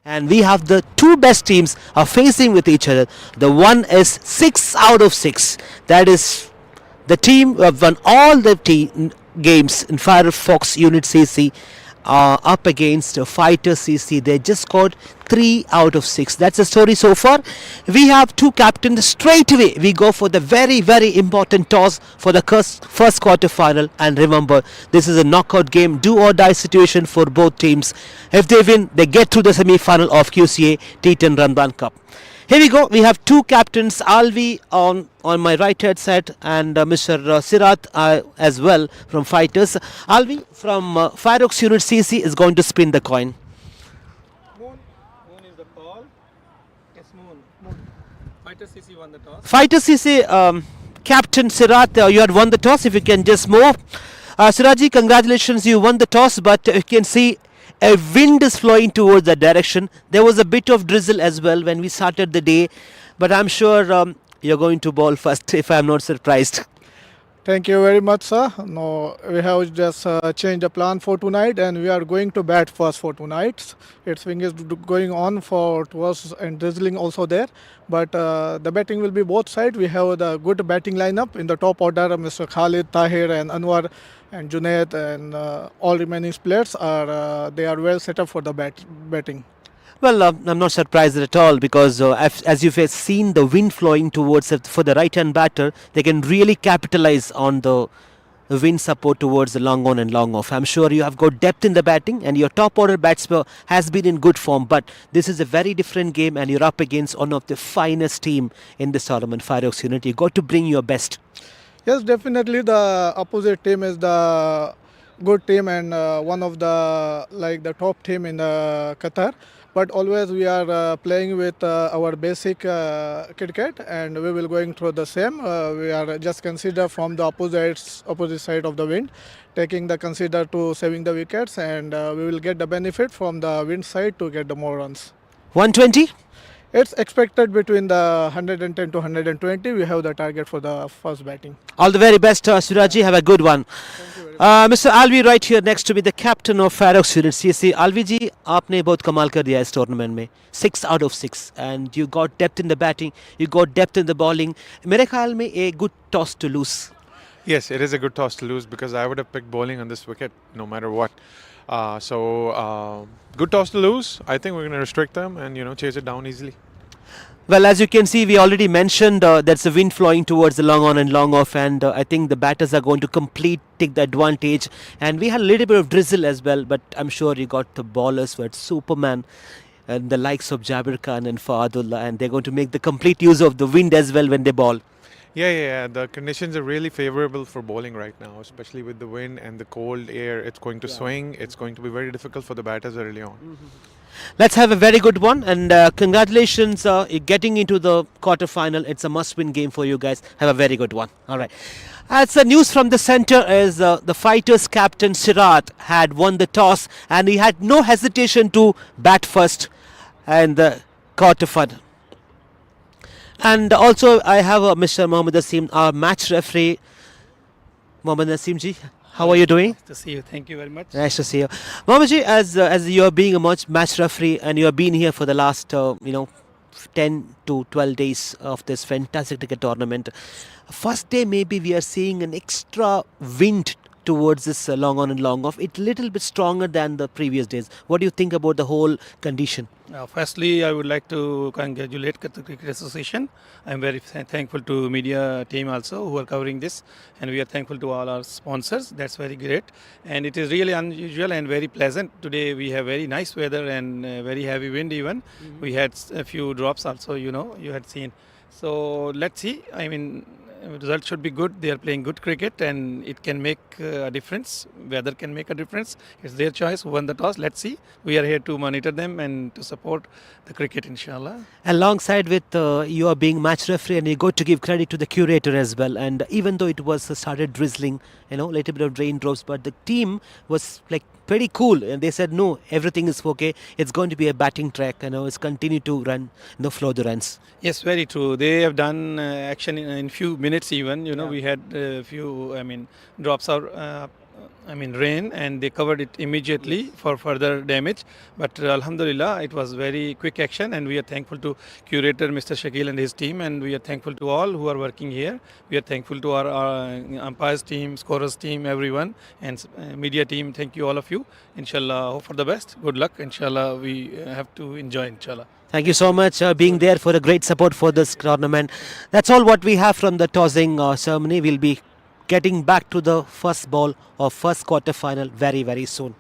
And we have the two best teams are facing with each other. The one is 6 out of 6. That is the team who have won all the games in Firefox Unit CC up against Fighter CC. They just scored 3 out of 6. That's the story so far. We have two captains straight away. We go for the very, very important toss for the first quarter final. And remember, this is a knockout game, do or die situation for both teams. If they win, they get through the semi-final of QCA T10 Ramadan Cup. Here we go. We have two captains, Alvi on my right hand side and Mr. Sirat as well from Fighters. Alvi from Fireox Unit CC is going to spin the coin. Moon is the call. Yes, Moon. Fighter CC won the toss. Fighter CC Captain Sirat, you had won the toss. If you can just move. Siraji, congratulations, you won the toss, but you can see a wind is flowing towards that direction. There was a bit of drizzle as well when we started the day, but I'm sure you're going to bowl first if I'm not surprised. Thank you very much, sir. No, we have just changed the plan for tonight, and we are going to bat first for tonight. Its swing is going on for towards and drizzling also there, but the batting will be both sides. We have the good batting lineup in the top order. Mr. Khalid, Tahir, and Anwar, and Junaid, and all remaining players are they are well set up for the batting. Well, I'm not surprised at all because as you've seen the wind flowing towards for the right hand batter, they can really capitalize on the wind support towards the long on and long off. I'm sure you have got depth in the batting and your top order batsman has been in good form, but this is a very different game and you're up against one of the finest team in this tournament, Fireox Unit. You got to bring your best. Yes, definitely the opposite team is the good team and one of the top team in Qatar. But always we are playing with our basic cricket, and we will going through the same. We are just consider from the opposite side of the wind, taking the consider to saving the wickets, and we will get the benefit from the wind side to get the more runs. 120? It's expected between the 110 to 120. We have the target for the first batting. All the very best, Suraji. Have a good one. Mr. Alvi right here next to me, the captain of Fireox Unit CC. Alvi ji, आपने बहुत कमाल कर दिया इस tournament में. 6 out of 6, and you got depth in the batting, you got depth in the bowling. मेरे ख्याल में a good toss to lose. Yes, it is a good toss to lose because I would have picked bowling on this wicket no matter what. Good toss to lose. I think we're going to restrict them and chase it down easily. Well, as you can see, we already mentioned that's the wind flowing towards the long on and long off, and I think the batters are going to take the advantage. And we had a little bit of drizzle as well, but I'm sure you got the bowlers who had Superman and the likes of Jabir Khan and Fahadullah, and they're going to make the complete use of the wind as well when they bowl. Yeah. The conditions are really favorable for bowling right now, especially with the wind and the cold air. It's going to swing. It's going to be very difficult for the batters early on. Let's have a very good one, and congratulations getting into the quarter-final. It's a must-win game for you guys. Have a very good one. All right. As the news from the center is the Fighters captain Sirat had won the toss, and he had no hesitation to bat first in the quarter-final. And also I have Mr. Mohammad Asim, our match referee. Mohammad Asim ji, how are you doing? Nice to see you. Thank you very much. Nice to see you. Mohammad ji, as you are being a match referee and you have been here for the last 10 to 12 days of this fantastic cricket tournament, first day maybe we are seeing an extra wind towards this long on and long off. It's a little bit stronger than the previous days. What do you think about the whole condition? Firstly, I would like to congratulate the Cricket Association. I'm very thankful to media team also who are covering this, and we are thankful to all our sponsors. That's very great, and it is really unusual and very pleasant. Today we have very nice weather and very heavy wind even. We had a few drops also, you had seen. So let's see. I mean, result should be good. They are playing good cricket and it can make a difference. Weather can make a difference. It's their choice who won the toss. Let's see. We are here to monitor them and to support the cricket, inshallah. Alongside with you are being match referee, and you got to give credit to the curator as well. And even though it was started drizzling, little bit of raindrops, but the team was like pretty cool, and they said no, everything is okay. It's going to be a batting track, it's continue to run, flow the runs. Yes, very true. They have done action in few minutes even. We had a few, drops out rain, and they covered it immediately for further damage. But Alhamdulillah, it was very quick action, and we are thankful to curator Mr. Shakil and his team, and we are thankful to all who are working here. We are thankful to our umpires team, scorers team, everyone, and media team. Thank you, all of you. Inshallah, hope for the best. Good luck. Inshallah, we have to enjoy. Inshallah. Thank you so much being there for a great support for this tournament. That's all what we have from the tossing ceremony. We'll be getting back to the first ball of first quarter final very, very soon.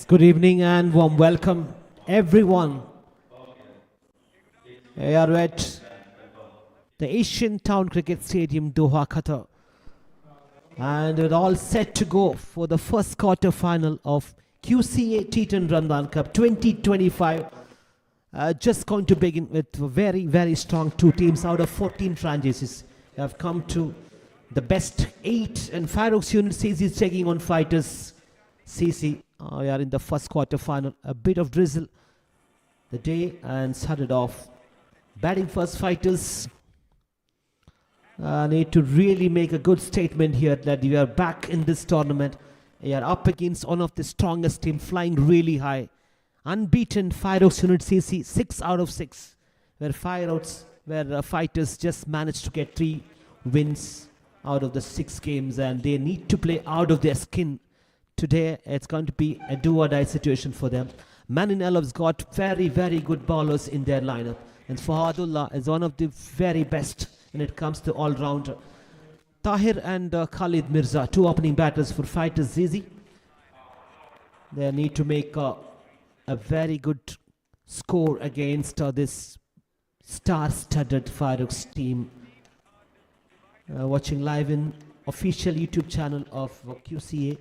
Good evening and warm welcome, everyone. We are at the Asian Town Cricket Stadium, Doha, Qatar. And we're all set to go for the first quarter final of QCA T10 Ramadan Cup 2025. Just going to begin with very, very strong two teams out of 14 franchises have come to the best 8, and Fireox Unit CC is taking on Fighters CC. We are in the first quarter final. A bit of drizzle the day and started off. Batting first, Fighters need to really make a good statement here that we are back in this tournament. We are up against one of the strongest team, flying really high. Unbeaten Fireox Unit CC, 6 out of 6. Where Fighters just managed to get 3 wins out of the 6 games, and they need to play out of their skin. Today, it's going to be a do-or-die situation for them. Manin Alof's got very, very good bowlers in their lineup. And Fahadullah is one of the very best when it comes to all-rounder. Tahir and Khalid Mirza, 2 opening batters for Fighters Zizi. They need to make a very good score against this star-studded Fireox team. Watching live in official YouTube channel of QCA.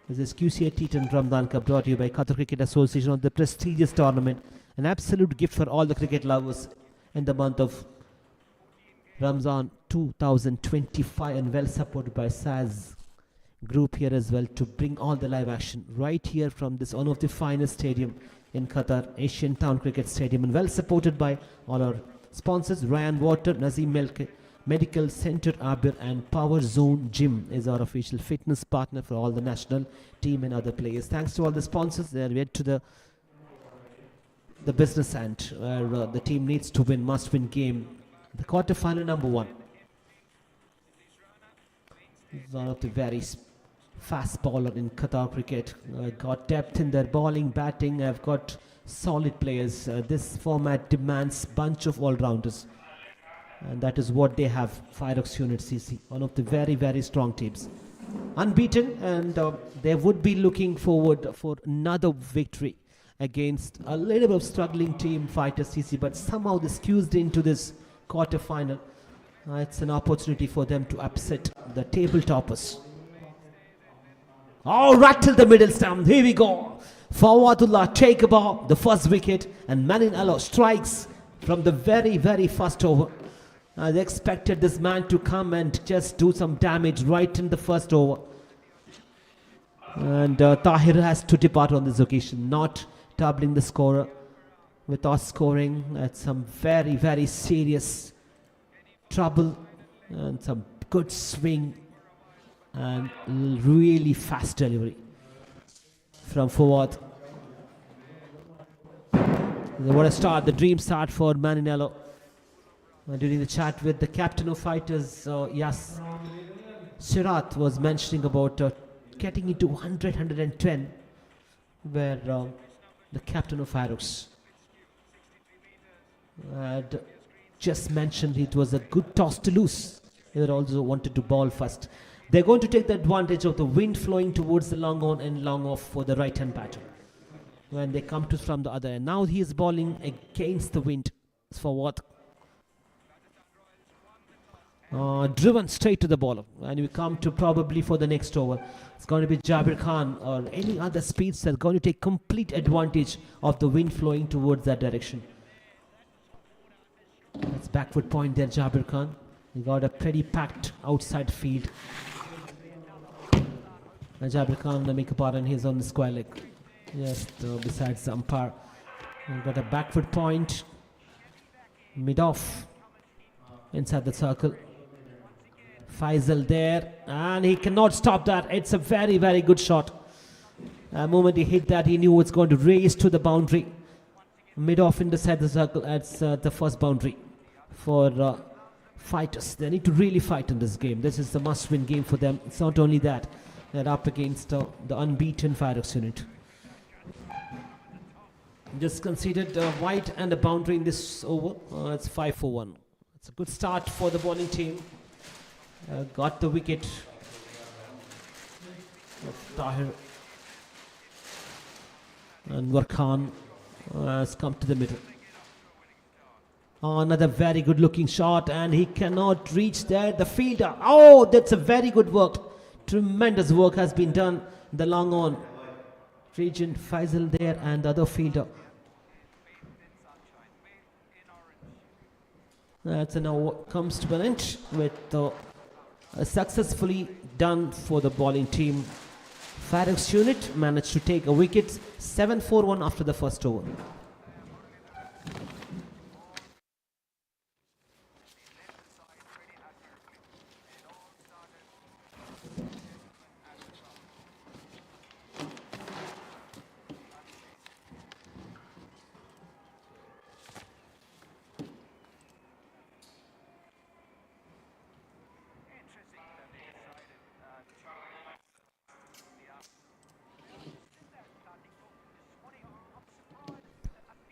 This is QCA T10 Ramadan Cup, brought to you by Qatar Cricket Association on the prestigious tournament. An absolute gift for all the cricket lovers in the month of Ramadan 2025, and well supported by SAS Group here as well to bring all the live action right here from this one of the finest stadium in Qatar, Asian Town Cricket Stadium, and well supported by all our sponsors. Ryan Water, Nazim Medical Center Abir, and Power Zone Gym is our official fitness partner for all the national team and other players. Thanks to all the sponsors. They are led to the business end where the team needs to win, must win game. The quarter final number 1. One of the very fast bowler in Qatar cricket. Got depth in their bowling, batting. I've got solid players. This format demands bunch of all-rounders. And that is what they have, Fireox Unit CC, one of the very, very strong teams. Unbeaten, and they would be looking forward for another victory against a little bit of struggling team, Fighters CC, but somehow they squeezed into this quarter final. It's an opportunity for them to upset the table toppers. Oh, rattle the middle stump. Here we go. Fawatullah take a ball, the first wicket, and Manin Alof strikes from the very, very first over. They expected this man to come and just do some damage right in the first over. And Tahir has to depart on this occasion, not doubling the scorer. Without scoring, that's some very, very serious trouble, and some good swing and really fast delivery from forward. What a start, the dream start for Manin Alof. During the chat with the captain of Fighters, Yas Sirat was mentioning about getting into 100, 110, where the captain of Fireox had just mentioned it was a good toss to lose. They also wanted to bowl first. They're going to take the advantage of the wind flowing towards the long on and long off for the right-hand batter when they come to from the other end. Now he is bowling against the wind. For what? Driven straight to the bowler, and we come to probably for the next over. It's going to be Jabir Khan or any other speeds that are going to take complete advantage of the wind flowing towards that direction. That's backward point there, Jabir Khan. He got a pretty packed outside field. And Jabir Khan, the make and he's on the square leg. Just besides the umpire. He got a backward point. Mid off. Inside the circle. Faisal there, and he cannot stop that. It's a very, very good shot. The moment he hit that, he knew it's going to race to the boundary. Mid off inside the circle. That's the first boundary for Fighters. They need to really fight in this game. This is the must-win game for them. It's not only that, they're up against the unbeaten Fireox Unit. Just conceded wide and a boundary in this over. It's 5 for 1. It's a good start for the bowling team. Got the wicket Tahir and Warkhan has come to the middle. Oh, another very good looking shot, and he cannot reach there. The fielder, oh, that's a very good work. Tremendous work has been done in the long on. Regent Faisal there and the other fielder. That's now comes to an end with successfully done for the bowling team. Fireox Unit managed to take a wicket, 7-4-1 after the first over.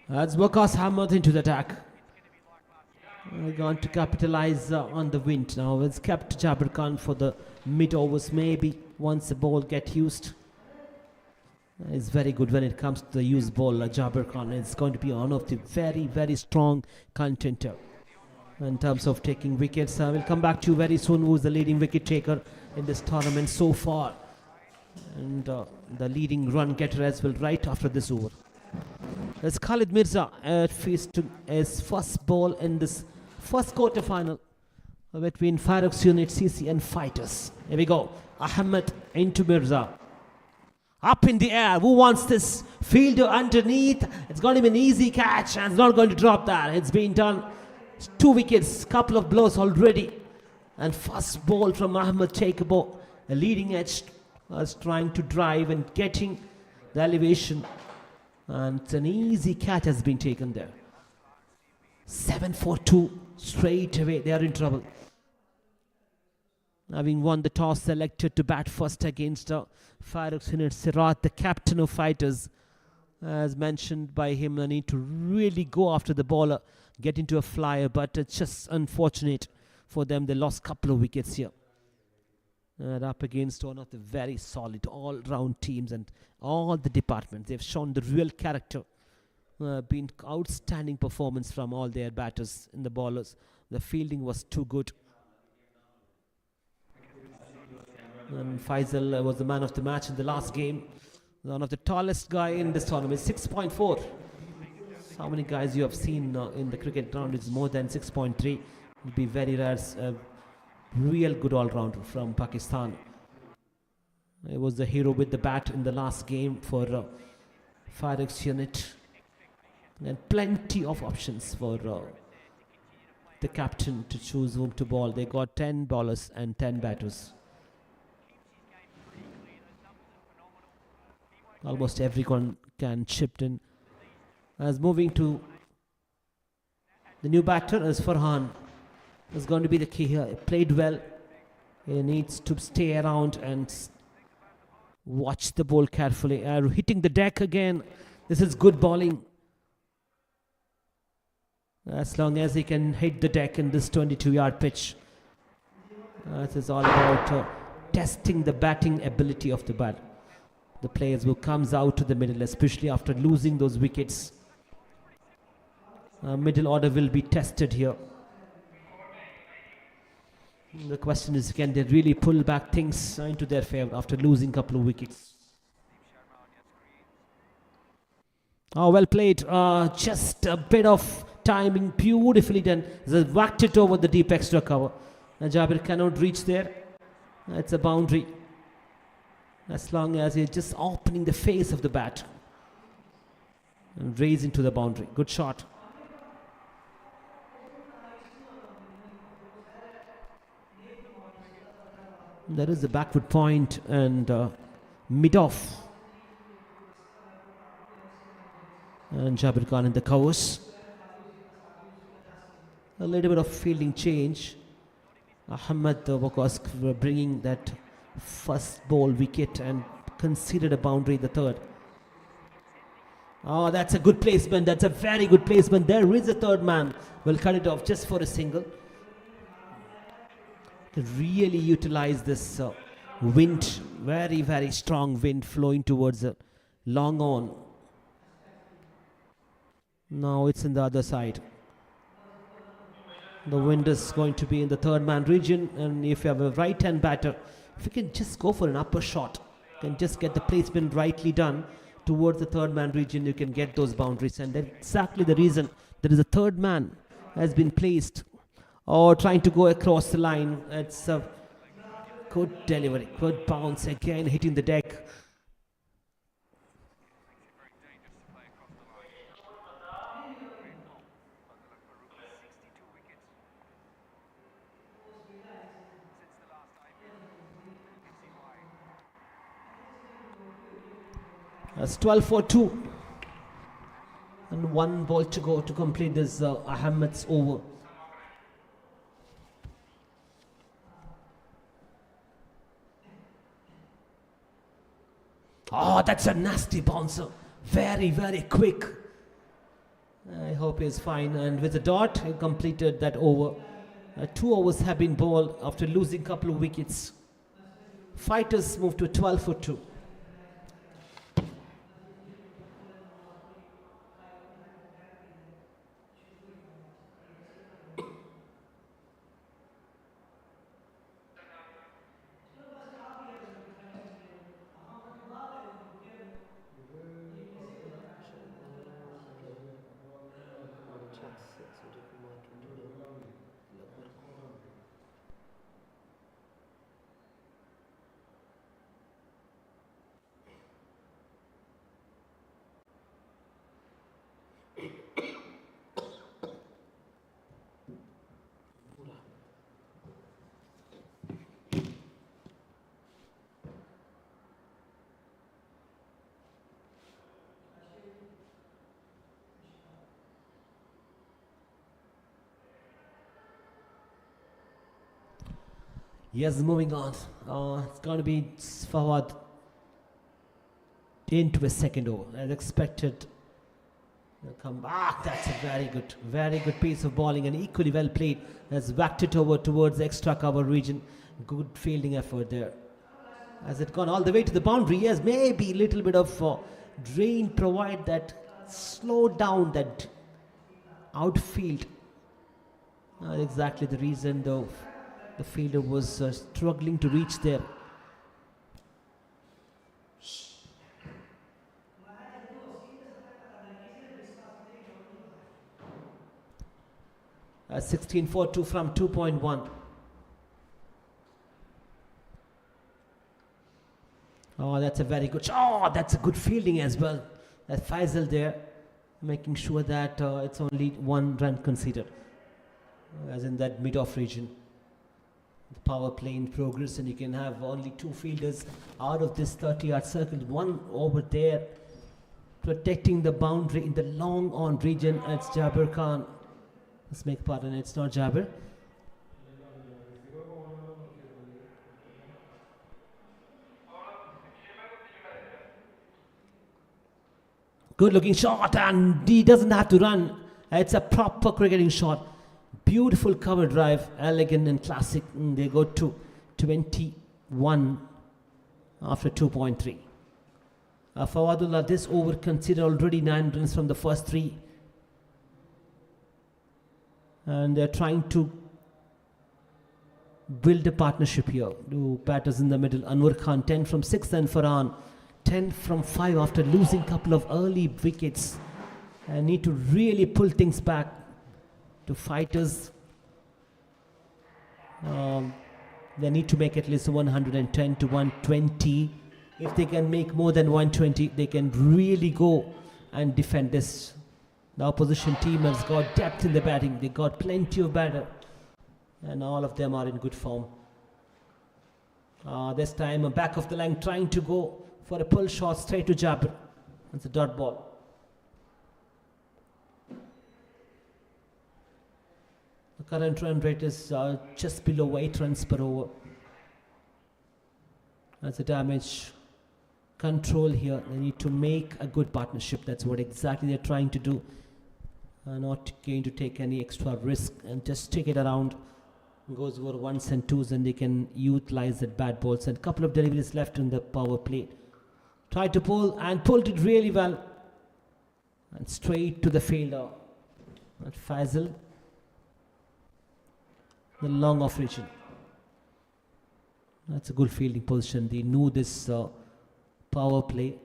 That's Waqas Ahmed into the attack. We're going to capitalize on the wind now. It's kept Jabir Khan for the mid overs. Maybe once the ball get used. It's very good when it comes to the use ball. Jabir Khan is going to be one of the very, very strong contender in terms of taking wickets. We'll come back to you very soon. Who's the leading wicket taker in this tournament so far? And the leading run getter as well right after this over. It's Khalid Mirza faced his first ball in this first quarter final between Fireox Unit CC and Fighters. Here we go. Ahmed into Mirza. Up in the air. Who wants this fielder underneath? It's going to be an easy catch and it's not going to drop that. It's been done. 2 wickets, couple of blows already. And first ball from Ahmed Takeabo. A leading edge was trying to drive and getting the elevation. And an easy catch has been taken there. 7-4-2 straight away. They are in trouble. Having won the toss, selected to bat first against Fireox Unit. Sirat, the captain of Fighters, as mentioned by him, they need to really go after the bowler, get into a flyer, but it's just unfortunate for them. They lost a couple of wickets here. And up against one of the very solid all-round teams and all the departments. They've shown the real character. Been outstanding performance from all their batters in the bowlers. The fielding was too good. And Faisal was the man of the match in the last game. One of the tallest guy in this tournament, 6.4. How many guys you have seen in the cricket ground? It's more than 6.3. It will be very rare. Real good all-rounder from Pakistan. He was the hero with the bat in the last game for Fireox Unit. And plenty of options for the captain to choose whom to bowl. They got 10 bowlers and 10 batters. Almost everyone can chip in. As moving to the new batter is Farhan. Is going to be the key here. He played well. He needs to stay around and watch the ball carefully. Hitting the deck again. This is good bowling. As long as he can hit the deck in this 22-yard pitch. This is all about testing the batting ability of the bat. The players who comes out to the middle, especially after losing those wickets. Middle order will be tested here. The question is, can they really pull back things into their favor after losing a couple of wickets? Oh, well played. Just a bit of timing, beautifully done. They whacked it over the deep extra cover. Jabir cannot reach there. It's a boundary. As long as he's just opening the face of the bat and raising to the boundary. Good shot. There is the backward point and mid-off. And Jabir Khan in the covers. A little bit of fielding change. Ahmed was bringing that first ball wicket and considered a boundary the third. Oh, that's a good placement. That's a very good placement. There is a third man. We'll cut it off just for a single. To really utilize this wind, very, very strong wind flowing towards the long on. Now it's in the other side. The wind is going to be in the third man region, and if you have a right hand batter, if you can just go for an upper shot, can just get the placement rightly done towards the third man region, you can get those boundaries. And that's exactly the reason there is a third man has been placed or trying to go across the line. It's a good delivery, good bounce, again hitting the deck. That's 12 for 2. And 1 ball to go to complete this Ahmed's over. Oh, that's a nasty bouncer. Very, very quick. I hope he's fine. And with the dot, he completed that over. 2 overs have been bowled after losing a couple of wickets. Fighters move to 12 for 2. Yes, moving on. It's going to be Fawad into a second over. As expected. They'll come back. That's a very good piece of bowling and equally well played. Has whacked it over towards the extra cover region. Good fielding effort there. Has it gone all the way to the boundary? Yes, maybe a little bit of drain provide that slow down that outfield. Not exactly the reason though. The fielder was struggling to reach there. A 16 for 2 from 2.1. Oh, that's a very good. Oh, that's a good fielding as well. That Faisal there, making sure that it's only 1 run considered, as in that mid-off region. The power play in progress, and you can have only 2 fielders out of this 30-yard circle. 1 over there, protecting the boundary in the long on region. It's Jabir Khan. Let's make pardon, it's not Jabir. Good looking shot, and he doesn't have to run. It's a proper cricketing shot. Beautiful cover drive, elegant and classic. They go to 21 after 2.3. Fawadullah, this over considered already 9 runs from the first 3. And they're trying to build a partnership here. 2 batters in the middle. Anwar Khan 10 from 6 and Farhan 10 from 5 after losing a couple of early wickets. And need to really pull things back to fighters. They need to make at least 110 to 120. If they can make more than 120, they can really go and defend this. The opposition team has got depth in the batting. They got plenty of batter. And all of them are in good form. This time, back of the line, trying to go for a pull shot straight to Jabir. It's a dot ball. The current run rate is just below 8 runs per over. That's a damage control here. They need to make a good partnership. That's what exactly they're trying to do. Not going to take any extra risk and just take it around goes over ones and twos, and they can utilize that bad balls. And a couple of deliveries left in the power play. Tried to pull and pulled it really well. And straight to the fielder. And Faisal. The long off region. That's a good fielding position. They knew this power play.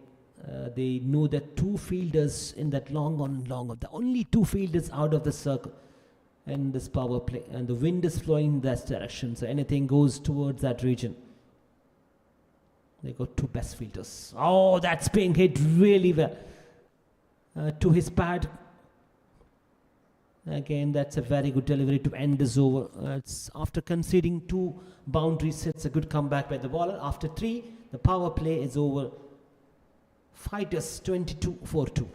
They knew that two fielders in that long on, the only two fielders out of the circle in this power play, and the wind is flowing in that direction, so anything goes towards that region. They got two best fielders. Oh, that's being hit really well to his pad. Again, that's a very good delivery to end this over. It's after conceding 2 boundaries, it's a good comeback by the bowler. After 3, the power play is over. Fighters 22-4-2.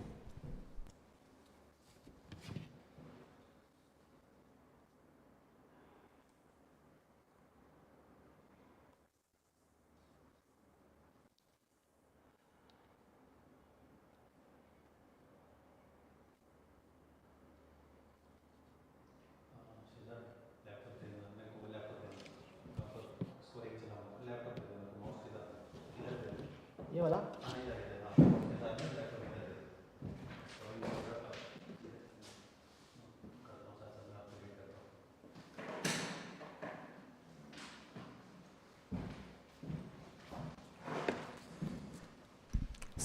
ये वाला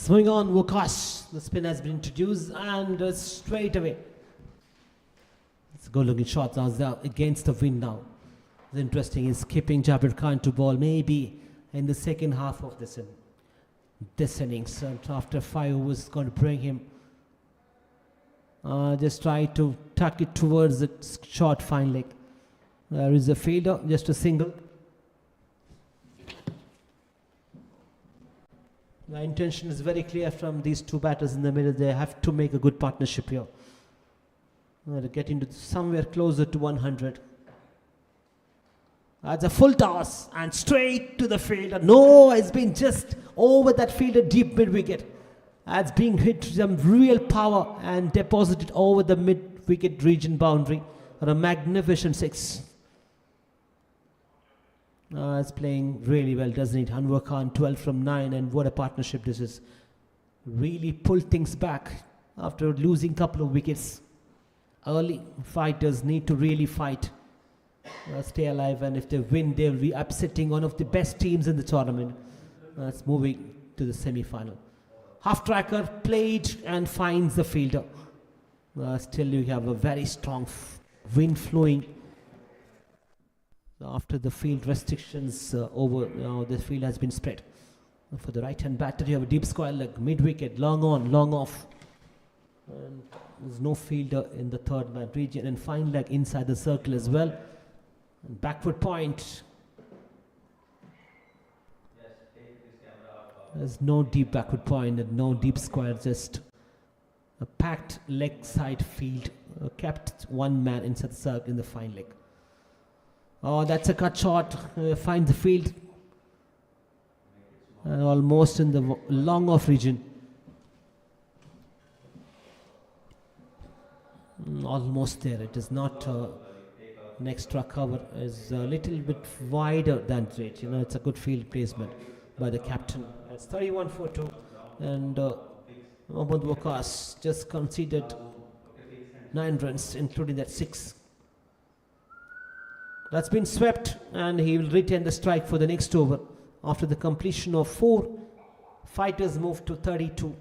swing on Wukash. The spin has been introduced and straight away. It's a good looking shot now against the wind now. It's interesting. He's keeping Jabir Khan to ball maybe in the second half of this innings. And after 5 overs, going to bring him. Just try to tuck it towards the short fine leg. There is a fielder, just a single. The intention is very clear from these two batters in the middle. They have to make a good partnership here. To get into somewhere closer to 100. That's a full toss and straight to the fielder. No, it's been just over that fielder deep mid wicket. That's being hit some real power and deposited over the mid wicket region boundary. A magnificent 6. It's playing really well, doesn't it? Anwar Khan 12 from 9, and what a partnership this is. Really pulled things back after losing a couple of wickets. Early fighters need to really fight, stay alive, and if they win, they'll be upsetting one of the best teams in the tournament. It's moving to the semi-final. Half tracker played and finds the fielder. Still, you have a very strong wind flowing. After the field restrictions over, the field has been spread. For the right-hand batter, you have a deep square leg, mid-wicket, long on, long off. And there's no fielder in the third man region, and fine leg inside the circle as well. And backward point. There's no deep backward point and no deep square, just a packed leg side field, kept one man inside the circle in the fine leg. Oh, that's a cut shot. Finds the field. And almost in the long off region. Almost there. It is not an extra cover. It's a little bit wider than it. You know, it's a good field placement by the captain. It's 31-4-2. And Mohammad Waqas just conceded 9 runs, including that 6. That's been swept, and he will retain the strike for the next over. After the completion of 4, fighters move to 32-4-2.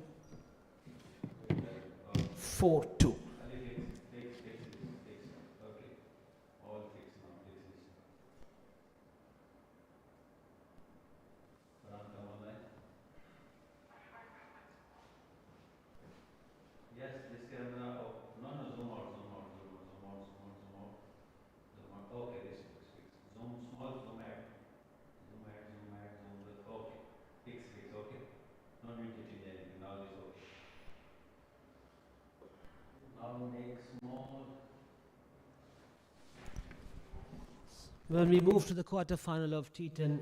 When we move to the quarter-final of T10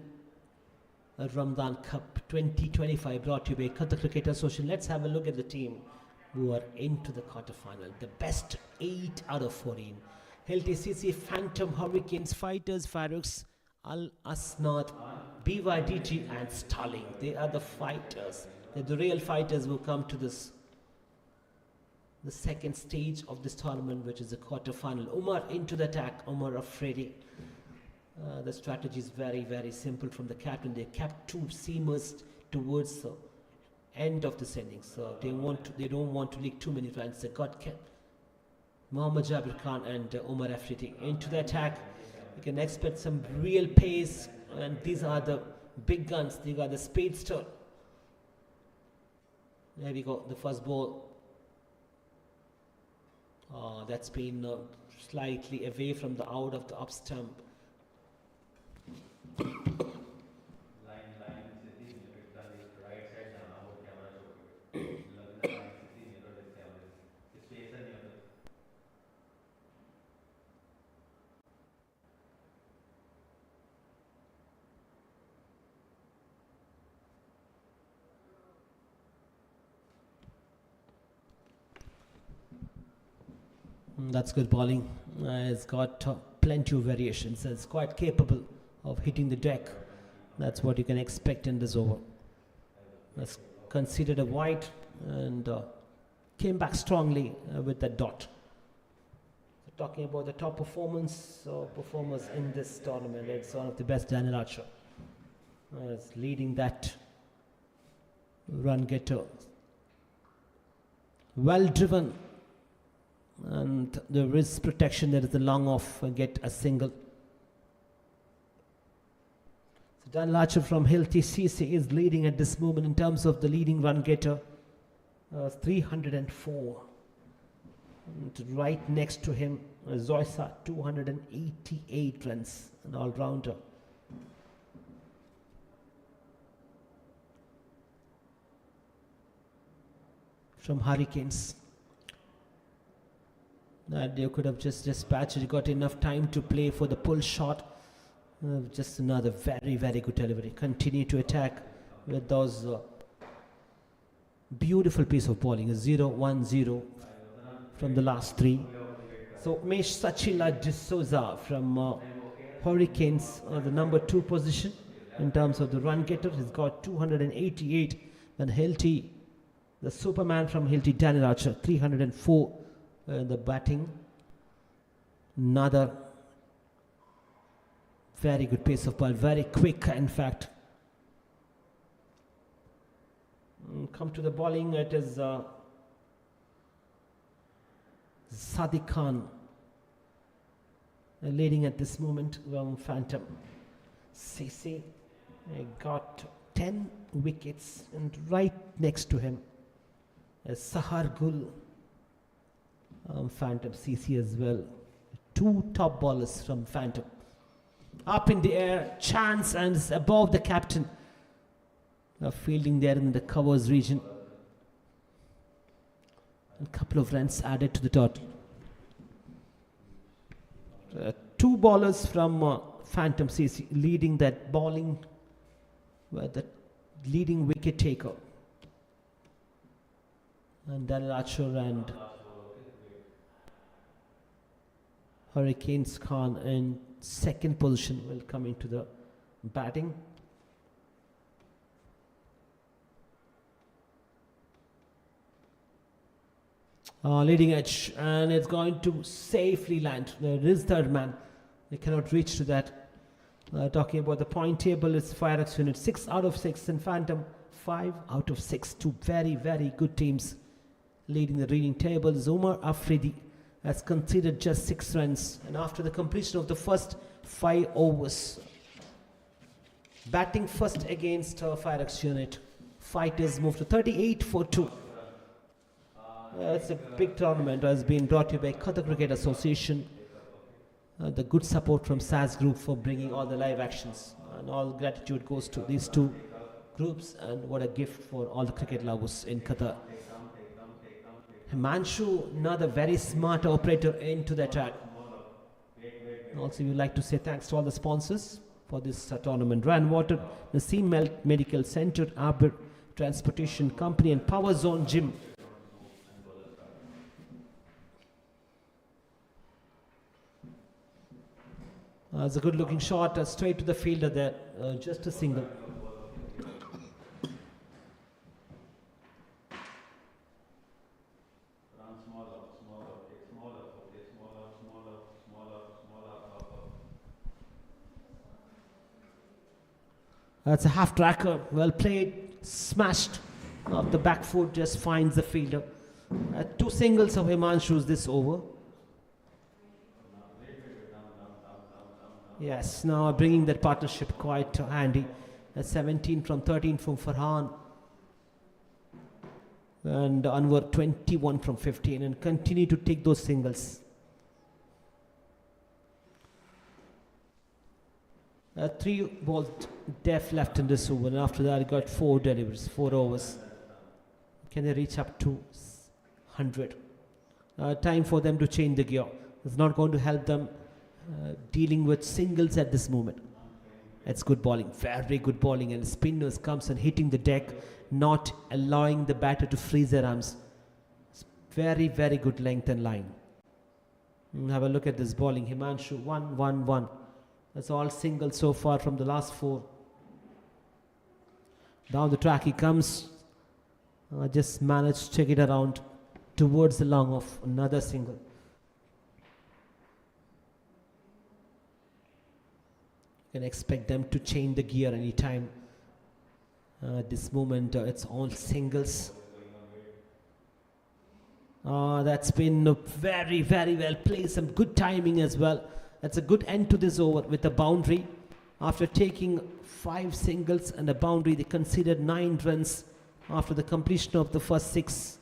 Ramadan Cup 2025, brought to you by Qatar Cricket Association, let's have a look at the team who are into the quarter-final. The best 8 out of 14. LTCC Phantom Hurricanes fighters Fireox Al Asnad, BYDT and Starling. They are the fighters. They're the real fighters who come to this, the second stage of this tournament, which is the quarter-final. Umar into the attack. Umar Afridi. The strategy is very, very simple from the captain. They kept two seamers towards the end of this innings. So they don't want to leak too many runs. They got Mohammad Jabir Khan and Umar Afridi into the attack. You can expect some real pace, and these are the big guns. They got the speedster. There we go. The first ball. That's been slightly away from the out of the up stump. That's good bowling. It's got plenty of variations. It's quite capable of hitting the deck. That's what you can expect in this over. That's considered a wide and came back strongly with that dot. So talking about the top performers in this tournament, it's one of the best, Daniel Archer. It's leading that run getter. Well driven. And there is protection. There is the long off and get a single. So Dan Archer from Hilti CC is leading at this moment in terms of the leading run getter. 304. And right next to him, Zoysa, 288 runs, an all-rounder. From Hurricanes. That you could have just dispatched. You got enough time to play for the pull shot. Just another very, very good delivery. Continue to attack with those beautiful piece of bowling. 0-1-0 from the last three. So Mesh Sachila D'Souza from Hurricanes, the number 2 position in terms of the run getter. He's got 288. And Hilti, the Superman from Hilti, Daniel Archer, 304. The batting, another very good pace of ball, very quick in fact. Come to the bowling, it is Sadiq Khan leading at this moment from Phantom CC. Got 10 wickets, and right next to him is Sahar Gul. Phantom CC as well. 2 top bowlers from Phantom. Up in the air, chance, and it's above the captain. Fielding there in the covers region. A couple of runs added to the total. 2 bowlers from Phantom CC leading that bowling, the leading wicket taker. And Daniel Archer and Hurricanes Khan in second position will come into the batting. Leading edge, and it's going to safely land. There is third man. They cannot reach to that. Talking about the point table, it's Fireox Unit 6 out of 6 and Phantom 5 out of 6. 2 very, very good teams leading the reading table. Umar Afridi has conceded just 6 runs, and after the completion of the first 5 overs, batting first against Fireox Unit, fighters move to 38 for 2. It's a big tournament. Has been brought to you by Qatar Cricket Association. The good support from SAS Group for bringing all the live actions, and all gratitude goes to these 2 groups, and what a gift for all the cricket lovers in Qatar. Himanshu, another very smart operator into the attack. Also, we would like to say thanks to all the sponsors for this tournament. Ryan Water, the Sea Medical Center, Arbor Transportation Company, and Power Zone Gym. It's a good looking shot, straight to the fielder there, just a single. That's a half tracker, well played, smashed off the back foot, just finds the fielder. 2 singles of Himanshu's this over. Yes, now bringing that partnership quite handy. 17 from 13 from Farhan. And Anwar 21 from 15, and continue to take those singles. 3 balls def left in this over, and after that he got 4 deliveries, 4 overs. Can they reach up to 100? Time for them to change the gear. It's not going to help them dealing with singles at this moment. It's good bowling, very good bowling, and spinners comes and hitting the deck, not allowing the batter to freeze their arms. It's very, very good length and line. Have a look at this bowling. Himanshu 1, 1, 1. That's all singles so far from the last 4. Down the track he comes. Just managed to check it around towards the long off. Another single. You can expect them to change the gear anytime. At this moment it's all singles. That's been very, very well played. Some good timing as well. That's a good end to this over with a boundary. After taking 5 singles and a boundary, they considered 9 runs after the completion of the first 6.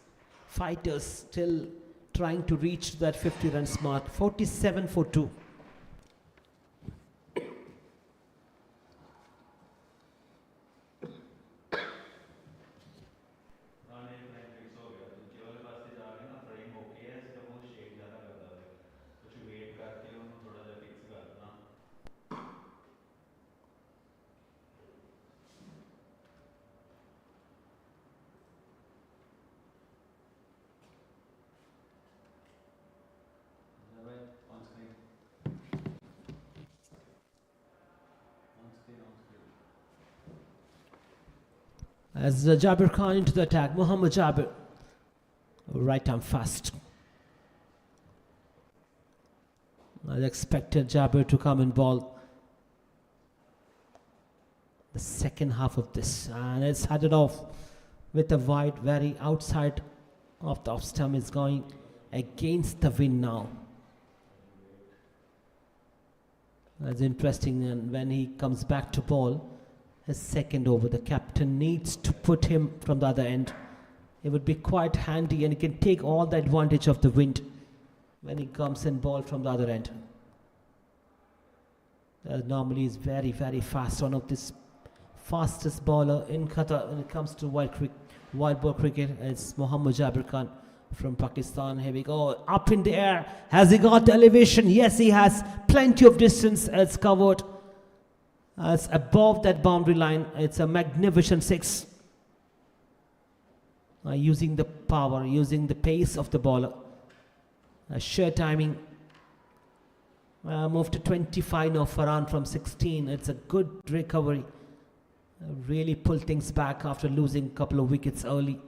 Fighters still trying to reach that 50 runs mark. 47 for 2. As Jabir Khan into the attack, Muhammad Jabir, right arm fast. I expected Jabir to come and bowl the second half of this, and it's headed off with a wide, very outside of the off stump. Is going against the wind now. That's interesting, and when he comes back to bowl his second over, the captain needs to put him from the other end. It would be quite handy, and he can take all the advantage of the wind when he comes and bowl from the other end. Normally is very, very fast. One of the fastest bowler in Qatar when it comes to wild ball cricket is Muhammad Jabir Khan from Pakistan. Here we go, up in the air. Has he got elevation? Yes, he has. Plenty of distance. It's covered. It's above that boundary line. It's a magnificent 6. Using the power, using the pace of the bowler. Sheer timing. Move to 25 now. Farhan from 16. It's a good recovery. Really pull things back after losing a couple of wickets early.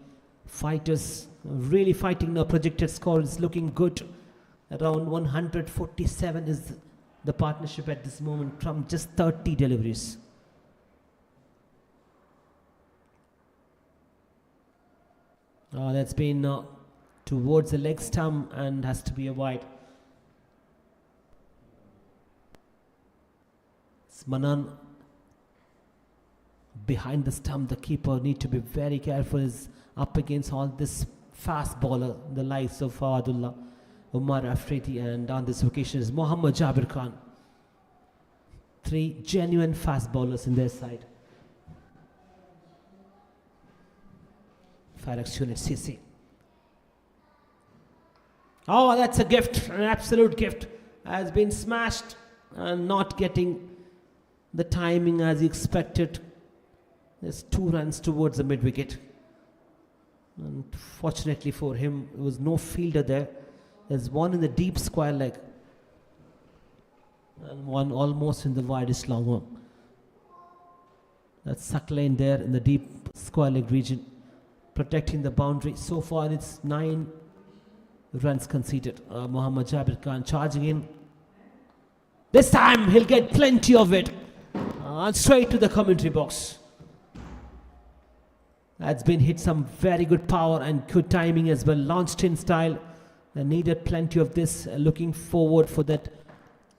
Fighters really fighting now. Projected score is looking good. Around 147 is the partnership at this moment from just 30 deliveries. That's been towards the leg stump and has to be a wide. It's Manan behind the stump. The keeper need to be very careful. Is up against all this fast bowler, the likes of Fahadullah, Umar Afridi, and on this occasion is Muhammad Jabir Khan. 3 genuine fast bowlers in their side. Fireox Unit CC. Oh, that's a gift, an absolute gift. Has been smashed and not getting the timing as he expected. There's 2 runs towards the mid wicket. Unfortunately for him, there was no fielder there. There's one in the deep square leg. And one almost in the widest long one. That's Suck Lane there in the deep square leg region, protecting the boundary. So far it's 9 runs conceded. Mohammad Jabir Khan charging in. This time he'll get plenty of it. And straight to the commentary box. That's been hit some very good power and good timing as well. Launched in style. They needed plenty of this. Looking forward for that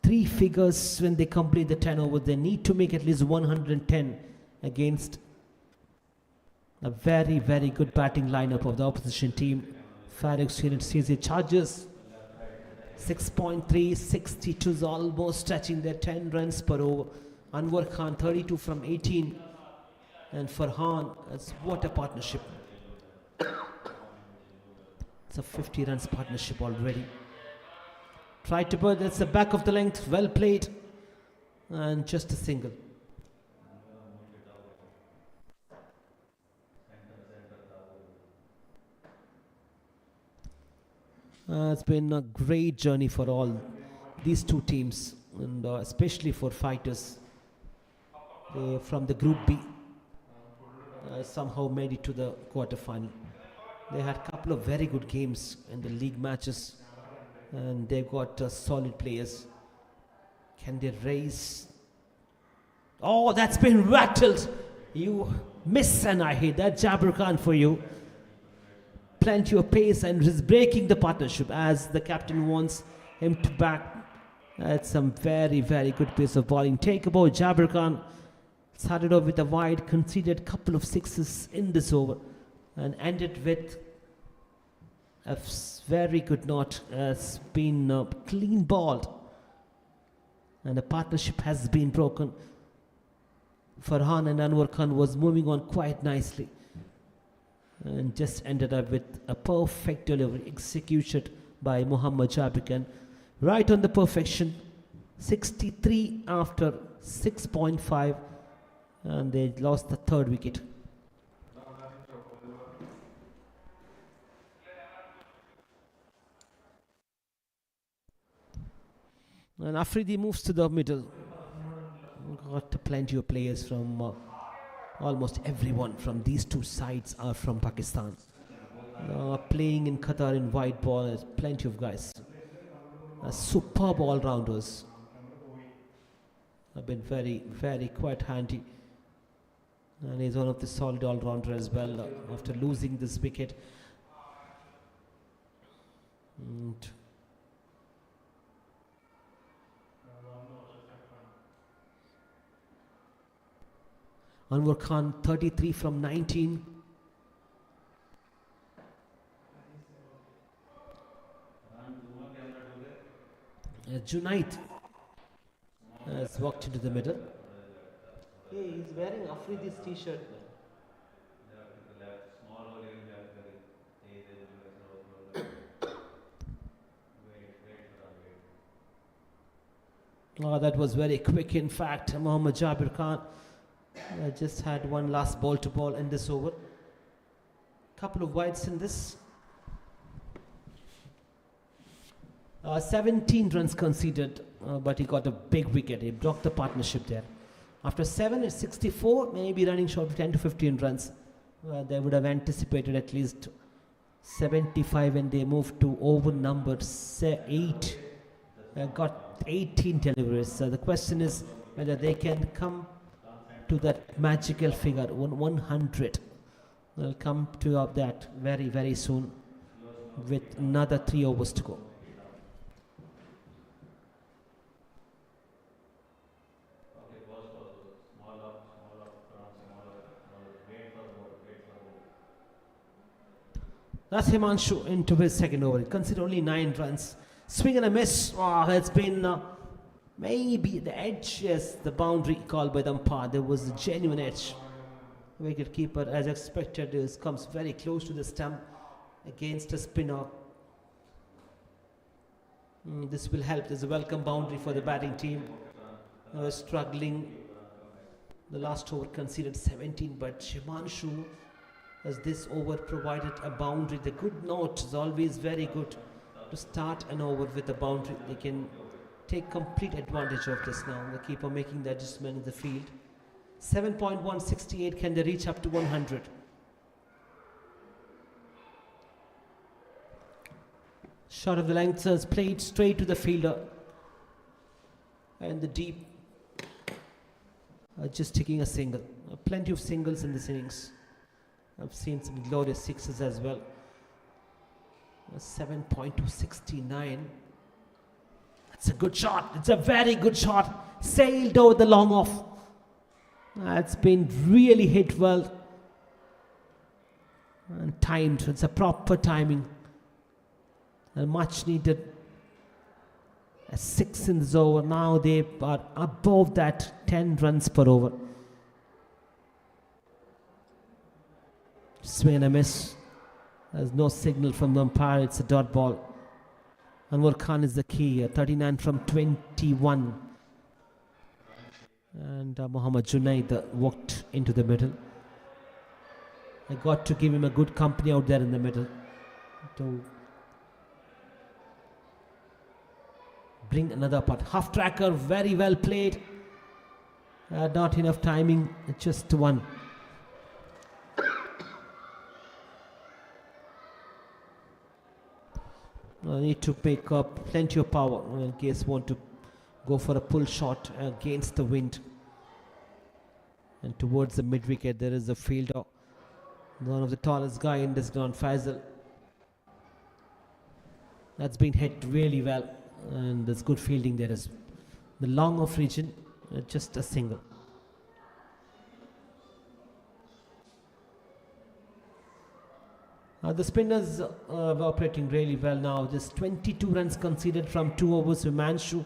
3 figures when they complete the 10 overs. They need to make at least 110 against a very, very good batting lineup of the opposition team. Fireox Unit CC Chargers 6.3, 62 is almost touching their 10 runs per over. Anwar Khan 32 from 18, and Farhan, that's what a partnership. It's a 50 runs partnership already. Tried to put, that's the back of the length, well played, and just a single. It's been a great journey for all these two teams, and especially for fighters. They, from the Group B, somehow made it to the quarterfinal. They had a couple of very good games in the league matches, and they got solid players. Can they raise? Oh, that's been rattled. You miss, and I hate that. Jabir Khan for you. Plenty of pace and is breaking the partnership as the captain wants him to back. That's some very, very good piece of bowling. Take about Jabir Khan. Started off with a wide, conceded couple of sixes in this over and ended with a very good knot. Has been clean balled and the partnership has been broken. Farhan and Anwar Khan was moving on quite nicely and just ended up with a perfect delivery executed by Mohammad Jabir Khan. Right on the perfection. 63 after 6.5, and they lost the 3rd wicket. And Afridi moves to the middle. Got plenty of players from almost everyone from these two sides are from Pakistan. Playing in Qatar in white ball, there's plenty of guys. Superb all-rounders. Have been very, very quite handy. And he's one of the solid all-rounder as well after losing this wicket. And Anwar Khan 33 from 19. Junaid has walked into the middle. Hey, he's wearing Afridi's t-shirt. Oh, that was very quick. In fact, Mohammad Jabir Khan just had one last ball to ball in this over. Couple of wides in this. 17 runs conceded, but he got a big wicket. He blocked the partnership there. After 7 at 64, maybe running short of 10 to 15 runs. They would have anticipated at least 75 when they moved to over number 8. Got 18 deliveries. So the question is whether they can come to that magical figure, 100. They'll come to that very, very soon with another 3 overs to go. That's Himanshu into his 2nd over. Consider only 9 runs. Swing and a miss. Oh, it's been maybe the edge. Yes, the boundary called by the umpire. There was a genuine edge. Wicket keeper, as expected, comes very close to the stump against a spinner. This will help. There's a welcome boundary for the batting team. Struggling. The last over conceded 17, but Himanshu, as this over provided a boundary. The good note is always very good to start an over with a boundary. They can take complete advantage of this now. The keeper making the adjustment in the field. 7.168, can they reach up to 100? Shot of the length is played straight to the fielder. And the deep just taking a single. Plenty of singles in this innings. I've seen some glorious sixes as well. 7.269. It's a good shot. It's a very good shot. Sailed over the long off. It's been really hit well. And timed. It's a proper timing. And much needed. A 6 in this over. Now they are above that 10 runs per over. Swing and a miss. There's no signal from the umpire. It's a dot ball. Anwar Khan is the key. 39 from 21. And Mohammad Junaid walked into the middle. I got to give him a good company out there in the middle to bring another putt. Half tracker, very well played. Not enough timing, just one. Need to make up plenty of power in case want to go for a pull shot against the wind. And towards the mid wicket there is a fielder, one of the tallest guy in this ground, Faisal. That's been hit really well, and there's good fielding there as the long off region, just a single. The spinners are operating really well now. Just 22 runs conceded from 2 overs. Himanshu,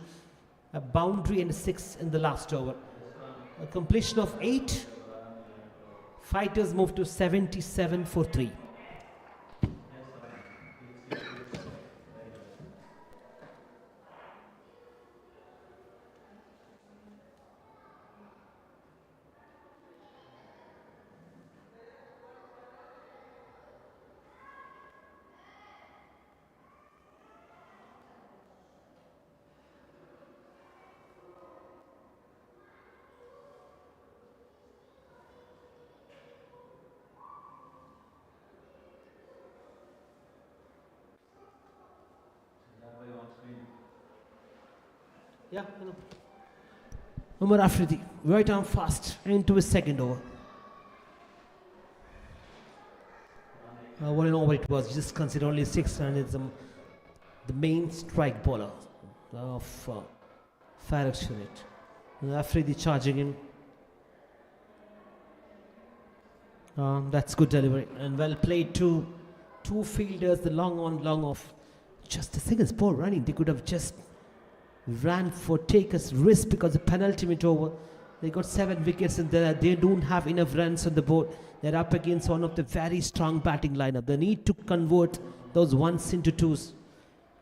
a boundary and a 6 in the last over. A completion of 8. Fighters move to 77 for 3. Yeah, hello. Umar Afridi, right arm fast into his second over. 1 over it was, just consider only 6, and it's the main strike bowler of Fireox Unit. Afridi charging in. That's good delivery and well played. Two fielders, the long on, long off. Just a single ball running. They could have just ran for take a risk because the penultimate over. They got 7 wickets and they don't have enough runs on the board. They're up against one of the very strong batting lineup. They need to convert those 1s into 2s.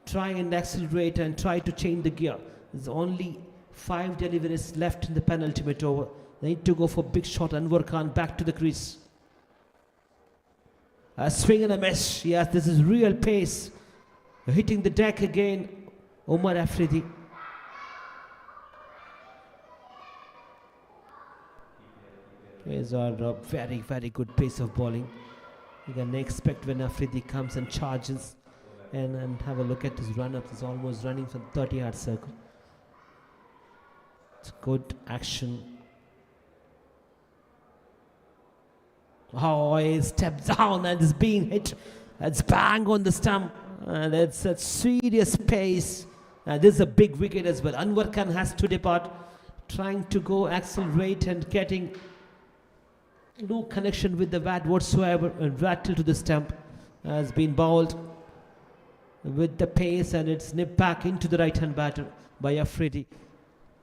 Try and accelerate and try to change the gear. There's only 5 deliveries left in the penultimate over. They need to go for big shot. Anwar Khan back to the crease. A swing and a miss. Yes, this is real pace. Hitting the deck again. Umar Afridi. These are a very, very good pace of bowling. You can expect when Afridi comes and charges and have a look at his run-up. He's almost running from 30-yard circle. It's good action. Oh, he steps down and is being hit. It's bang on the stump. And it's a serious pace. And this is a big wicket as well. Anwar Khan has to depart, trying to go accelerate and getting no connection with the bat whatsoever, and rattle to the stump. Has been bowled with the pace, and it's nipped back into the right hand batter by Afridi.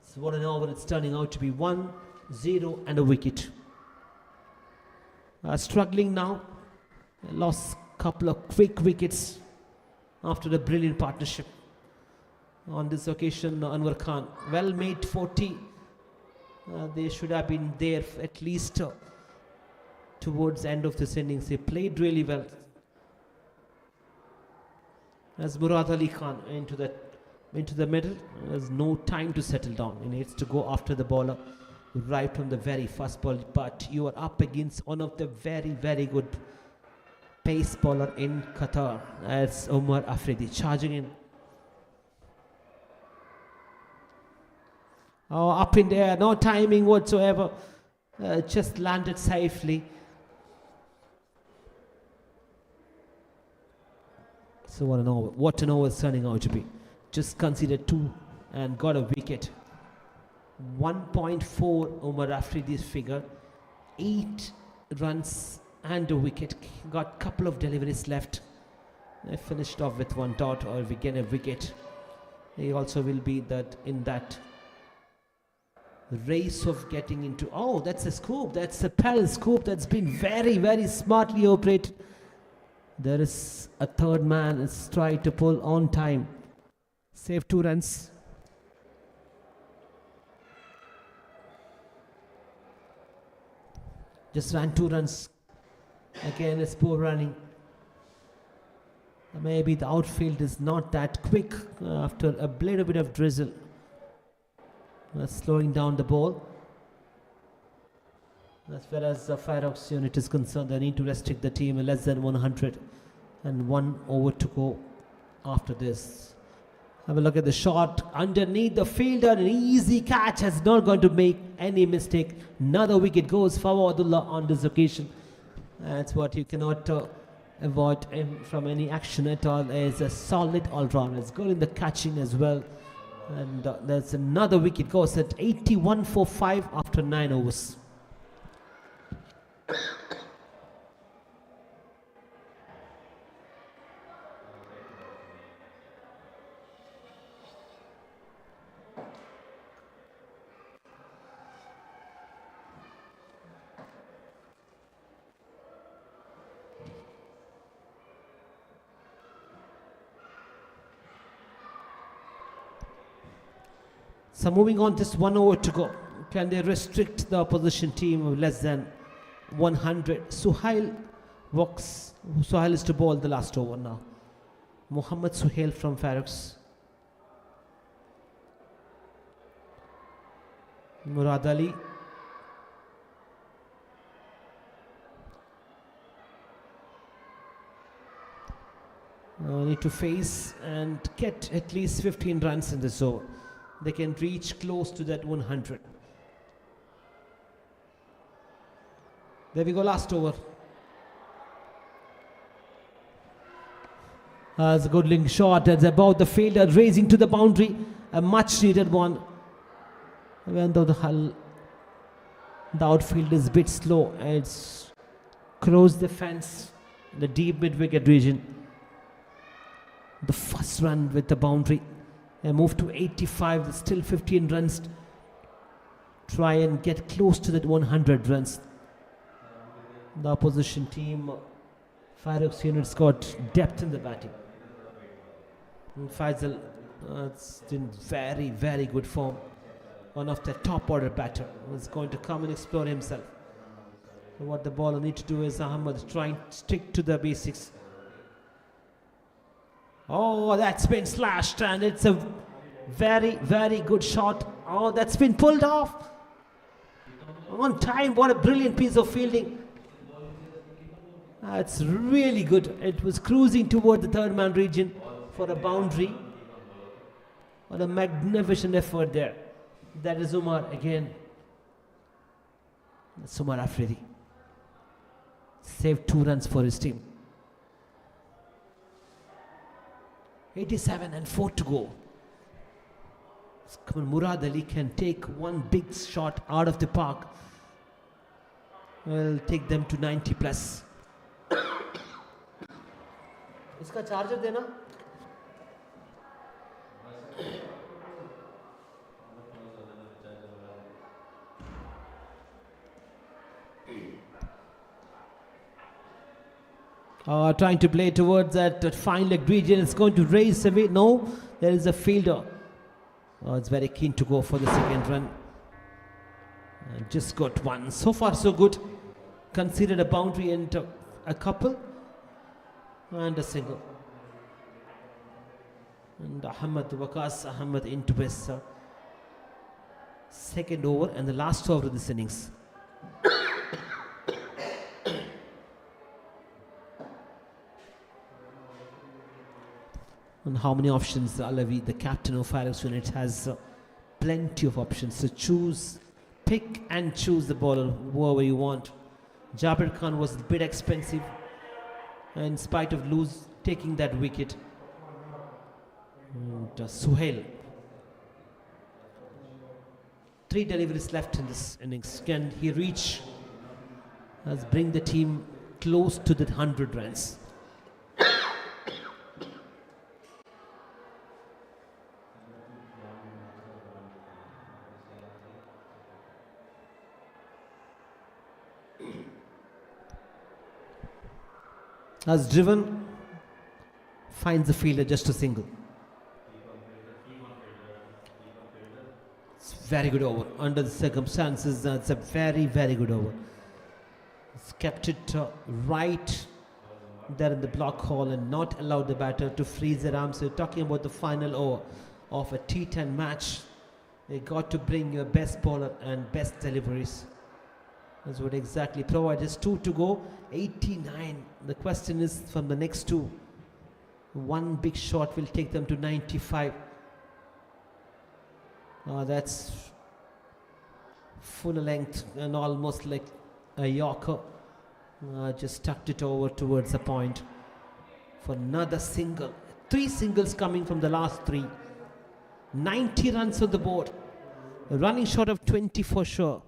So 1 over, it's turning out to be 1-0 and a wicket. Struggling now, lost a couple of quick wickets after the brilliant partnership. On this occasion, Anwar Khan, well made 40. They should have been there at least towards the end of this innings. He played really well. As Murad Ali Khan into that into the middle. There's no time to settle down. He needs to go after the bowler right from the very first ball. But you are up against one of the very, very good pace bowler in Qatar. That's Omar Afridi charging in. Oh, up in there, no timing whatsoever. Just landed safely. So what an over it's turning out to be. Just conceded 2 and got a wicket. 1.4 Omar Afridi's figure. 8 runs and a wicket. Got couple of deliveries left. They finished off with 1 dot, or we get a wicket. He also will be in that race of getting into. Oh, that's a scoop. That's a parallel scoop that's been very, very smartly operated. There is a third man is trying to pull on time. Save 2 runs. Just ran 2 runs. Again, it's poor running. Maybe the outfield is not that quick after a little bit of drizzle. Slowing down the ball. As far as the Fireox unit is concerned, they need to restrict the team less than 100 and 1 over to go after this. Have a look at the shot underneath the fielder. An easy catch, has not going to make any mistake. Another wicket goes for Abdullah on this occasion. That's what you cannot avoid him from any action at all. Is a solid all-rounder. It's good in the catching as well. And there's another wicket goes at 81 for 5 after 9 overs. So moving on, just 1 over to go. Can they restrict the opposition team of less than 100? Suhail is to bowl the last over now. Mohammad Suhail from Fireox. Murad Ali. Need to face and get at least 15 runs in this over. They can reach close to that 100. There we go, last over. It's a good link shot. It's about the fielder racing to the boundary. A much needed one. Even though the outfield is a bit slow, it's crossed the fence in the deep mid-wicket region. The first run with the boundary. They move to 85, there's still 15 runs. Try and get close to that 100 runs. The opposition team, Fireox unit's got depth in the batting. And Faisal, it's in very, very good form. One of the top order batter is going to come and explore himself. So what the bowler needs to do is Ahmed trying to stick to the basics. Oh, that's been slashed, and it's a very, very good shot. Oh, that's been pulled off. On time, what a brilliant piece of fielding. That's really good. It was cruising toward the third man region for a boundary. What a magnificent effort there. That is Umar again. That's Umar Afridi. Saved 2 runs for his team. 87 and 4 to go. Come on, Murad Ali can take one big shot out of the park. Will take them to 90 plus. इसका charger देना. Trying to play towards that fine leg region. It's going to race away. No, there is a fielder. It's very keen to go for the second run. Just got one. So far, so good. Considered a boundary and a couple. And a single. And Waqas Ahmed into his second over and the last over of this innings. And how many options Alavi, the captain of Fireox Unit, has plenty of options to choose, pick and choose the bowler whoever you want. Jabir Khan was a bit expensive in spite of taking that wicket. And Suhail. 3 deliveries left in this innings. Can he reach, bring the team close to the 100 runs? Has driven, finds the fielder just a single. It's very good over. Under the circumstances, it's a very, very good over. It's kept it right there in the block hole and not allowed the batter to freeze their arms. So talking about the final over of a T10 match, they got to bring your best bowler and best deliveries. That's what exactly provide. Just 2 to go, 89. The question is from the next 2. One big shot will take them to 95. That's full length and almost like a Yorker. Just tucked it over towards the point for another single. 3 singles coming from the last 3. 90 runs on the board. A running shot of 20 for sure.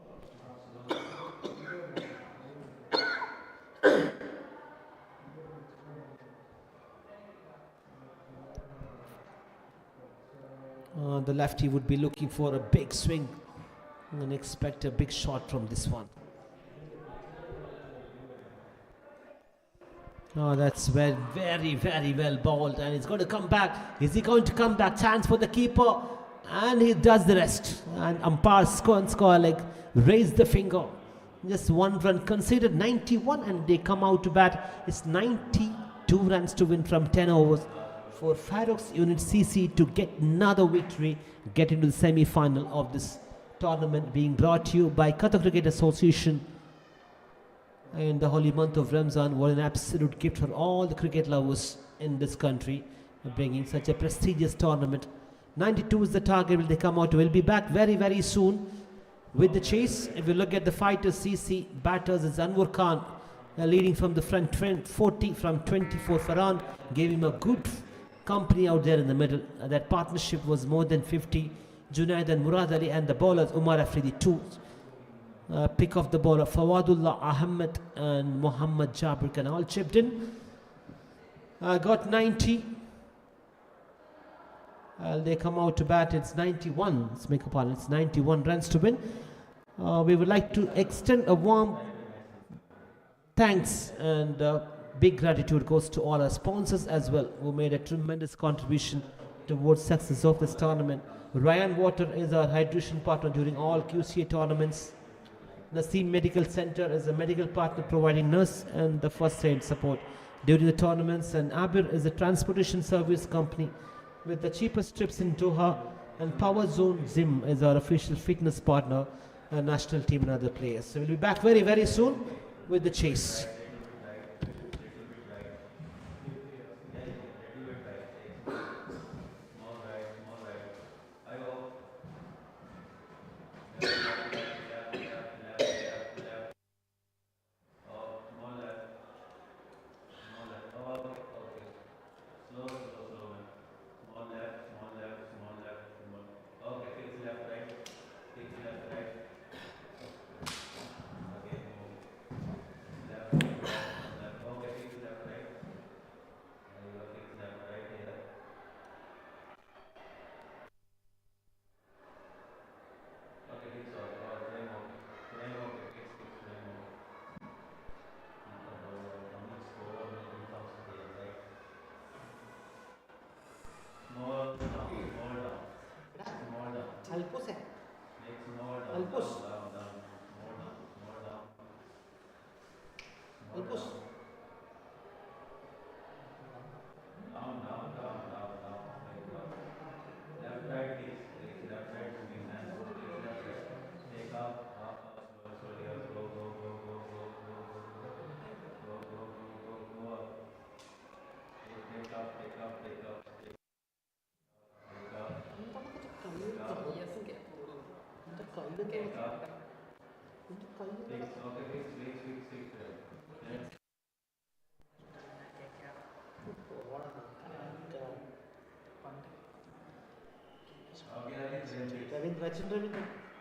The lefty would be looking for a big swing and expect a big shot from this one. That's very, very well bowled, and he's going to come back. Is he going to come back? Chance for the keeper, and he does the rest. And umpire score like raise the finger. Just 1 run considered, 91, and they come out to bat. It's 92 runs to win from 10 overs. For Fireox Unit CC to get another victory, get into the semi-final of this tournament, being brought to you by Qatar Cricket Association. In the holy month of Ramzan, what an absolute gift for all the cricket lovers in this country, bringing such a prestigious tournament. 92 is the target. Will they come out? We'll be back very soon with the chase. If you look at the Fighters CC batters, it's Anwar Khan leading from the front 40 from 24. Farhan gave him a good company out there in the middle. That partnership was more than 50. Junaid and Murad Ali, and the bowlers Umar Afridi 2. Pick off the bowler Fawadullah Ahmed and Muhammad Jabir Khan all chipped in. Got 90. They come out to bat. It's 91. Let's make a pardon. It's 91 runs to win. We would like to extend a warm thanks and big gratitude goes to all our sponsors as well, who made a tremendous contribution towards success of this tournament. Ryan Water is our hydration partner during all QCA tournaments. Naseem Medical Center is a medical partner providing nurse and the first aid support during the tournaments. And Abir is a transportation service company with the cheapest trips in Doha. And Power Zone Gym is our official fitness partner, a national team and other players. So we'll be back very soon with the chase.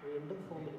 വീണ്ടും ഫോമിൽ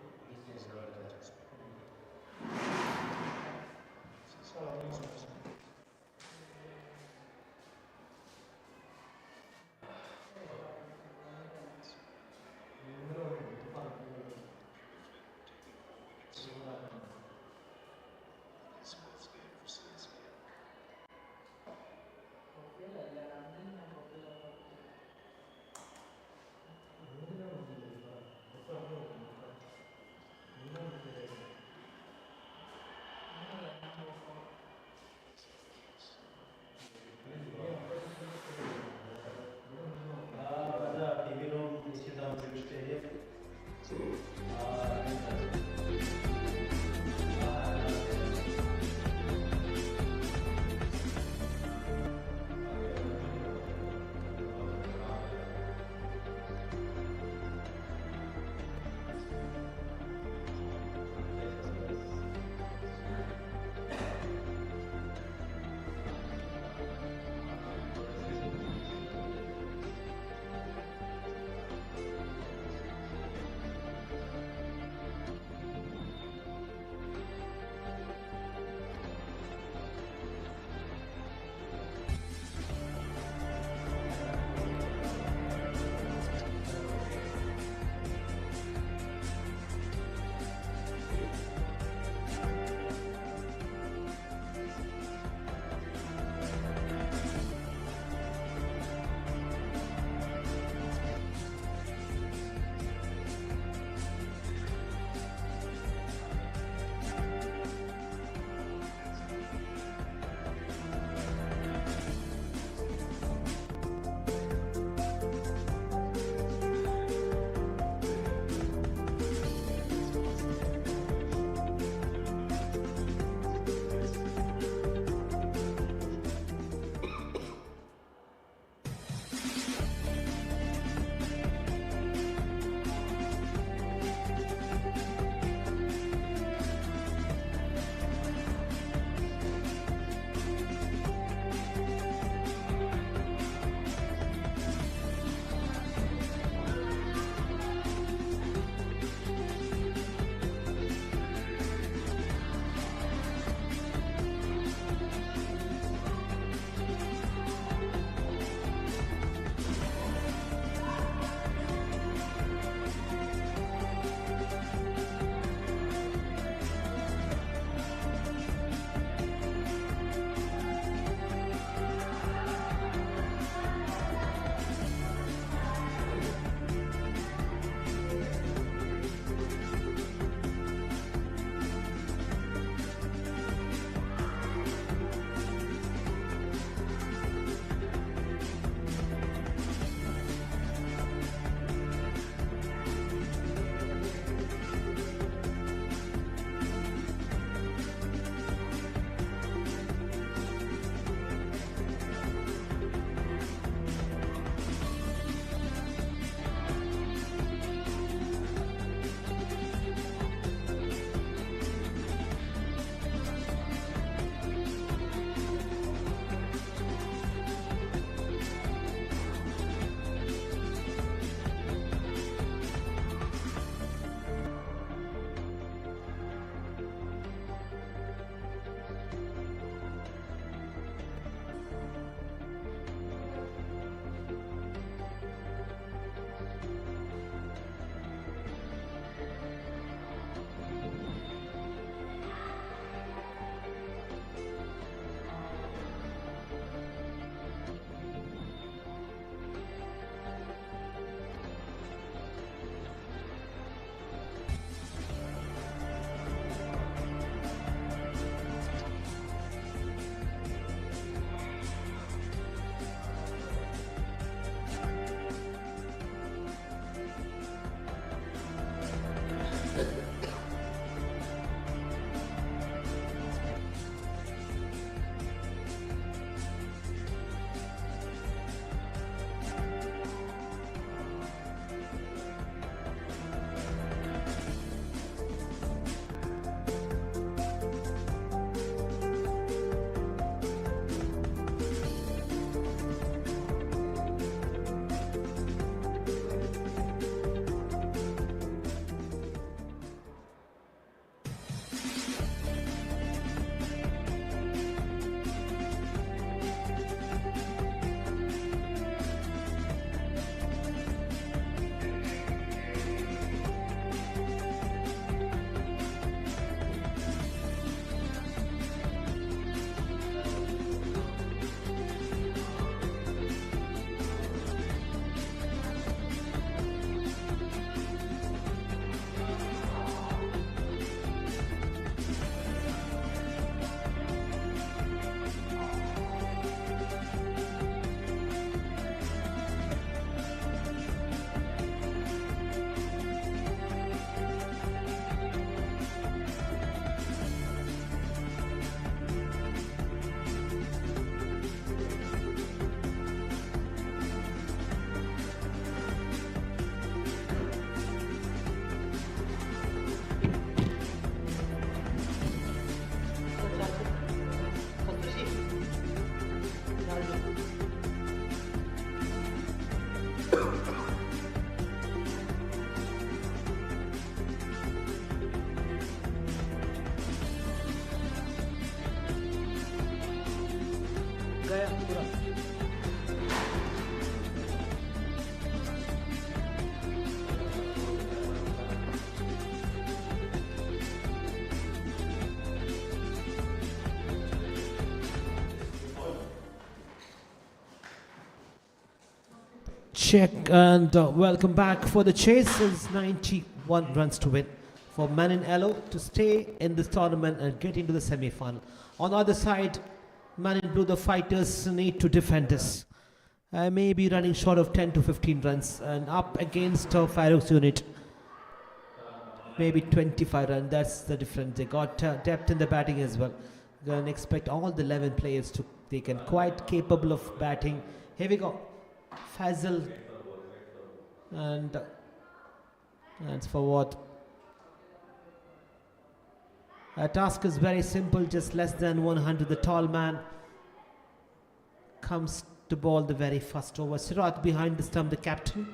check and welcome back. For the chase is 91 runs to win for Manin Elo to stay in this tournament and get into the semi-final. On the other side, Manin Blue, the fighters need to defend this. May be running short of 10 to 15 runs and up against Fireox Unit. Maybe 25 runs, that's the difference. They got depth in the batting as well. You can expect all the 11 players to take and quite capable of batting. Here we go. Fazal and that's for what? Our task is very simple, just less than 100. The tall man comes to ball the very first over. Sirat behind the stump, the captain.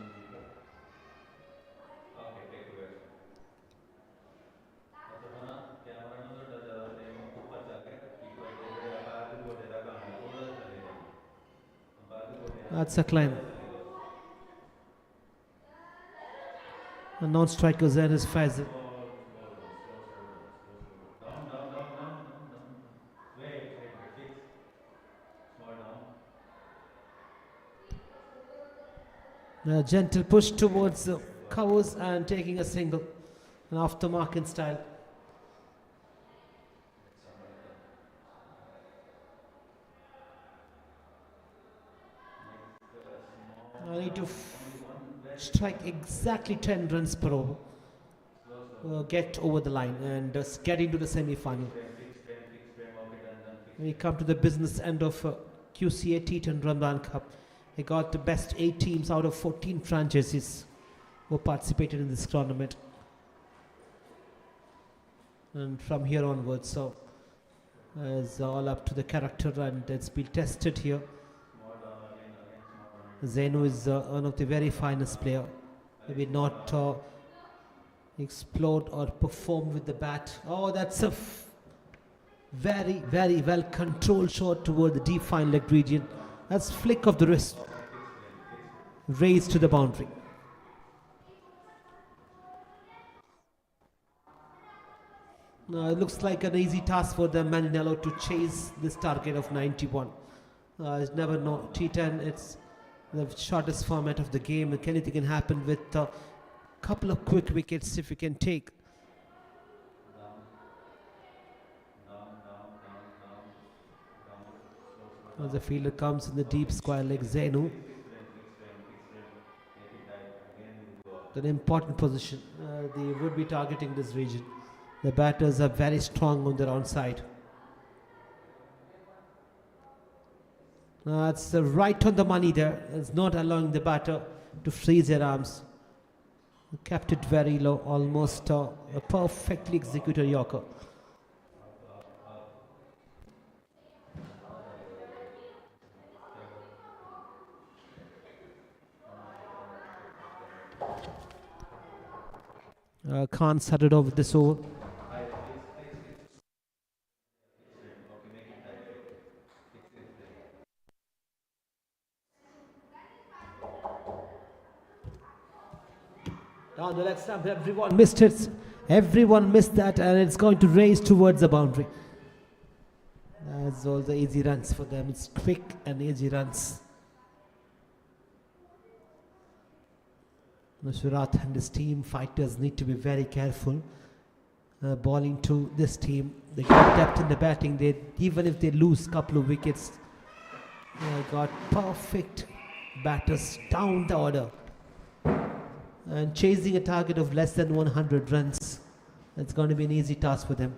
That's a climb. A non-striker Zain is Fazil. A gentle push towards the covers and taking a single. An off the mark in style. I need to strike exactly 10 runs per over. Get over the line and get into the semi-final. We come to the business end of QCA T10 Ramadan Cup. They got the best 8 teams out of 14 franchises who participated in this tournament. And from here onwards, so it's all up to the character and it's been tested here. Zainu is one of the very finest player. Maybe not explode or perform with the bat. Oh, that's a very, very well controlled shot toward the deep fine leg region. That's flick of the wrist. Raised to the boundary. Now it looks like an easy task for the Maninello to chase this target of 91. It's never know. T10, it's the shortest format of the game. Anything can happen with a couple of quick wickets if you can take. As the fielder comes in the deep square leg, Zainu. An important position. They would be targeting this region. The batters are very strong on their own side. It's right on the money there. It's not allowing the batter to freeze their arms. Kept it very low, almost a perfectly executed Yorker. Khan started off with this over. Down the leg stump, everyone missed it. Everyone missed that, and it's going to race towards the boundary. That's all the easy runs for them. It's quick and easy runs. Nusrat and his team fighters need to be very careful. Bowling to this team, they got depth in the batting. They, even if they lose a couple of wickets, they got perfect batters down the order. And chasing a target of less than 100 runs, that's going to be an easy task for them.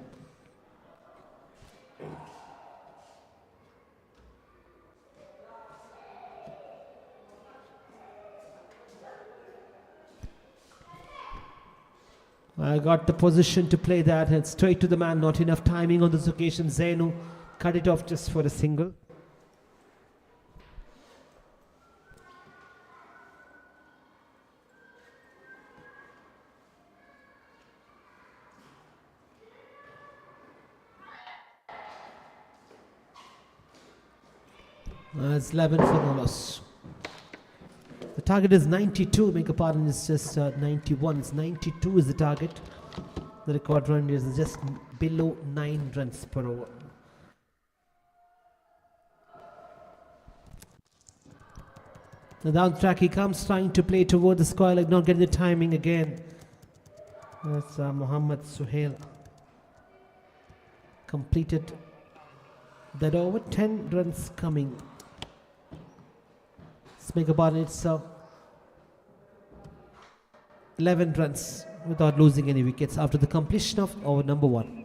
I got the position to play that and straight to the man. Not enough timing on this occasion. Zainu cut it off just for a single. It's 11 for no loss. The target is 92, make a pardon, it's just 91. It's 92 is the target. The record run is just below 9 runs per over. The down track he comes, trying to play toward the square leg, not getting the timing again. That's Mohammad Suhail. Completed that over. 10 runs coming. Let's make about it's 11 runs without losing any wickets after the completion of over number 1.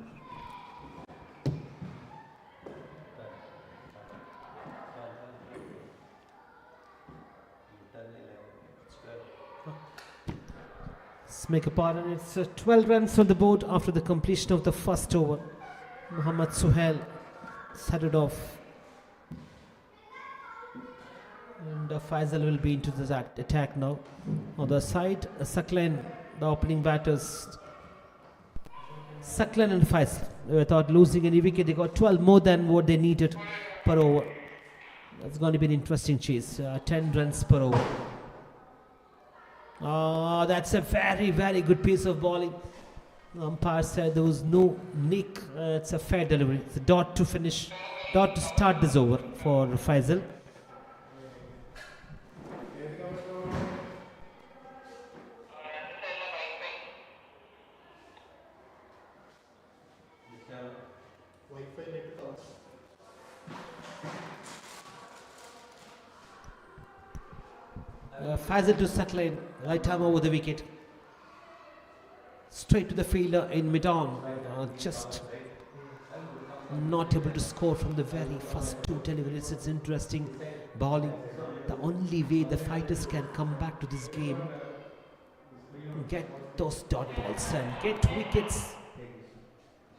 Let's make a pardon. It's 12 runs on the board after the completion of the first over. Mohammad Suhail started off. And Faisal will be into the attack now. On the side, Saklan, the opening batters. Saklan and Faisal, without losing any wicket, they got 12 more than what they needed per over. That's going to be an interesting chase. 10 runs per over. That's a very, very good piece of bowling. The umpire said there was no nick. It's a fair delivery. It's a dot to finish, dot to start this over for Faisal. Faisal to Saklan, right arm over the wicket. Straight to the fielder in mid-on. Just not able to score from the very first 2 deliveries. It's interesting bowling. The only way the fighters can come back to this game, get those dot balls and get wickets.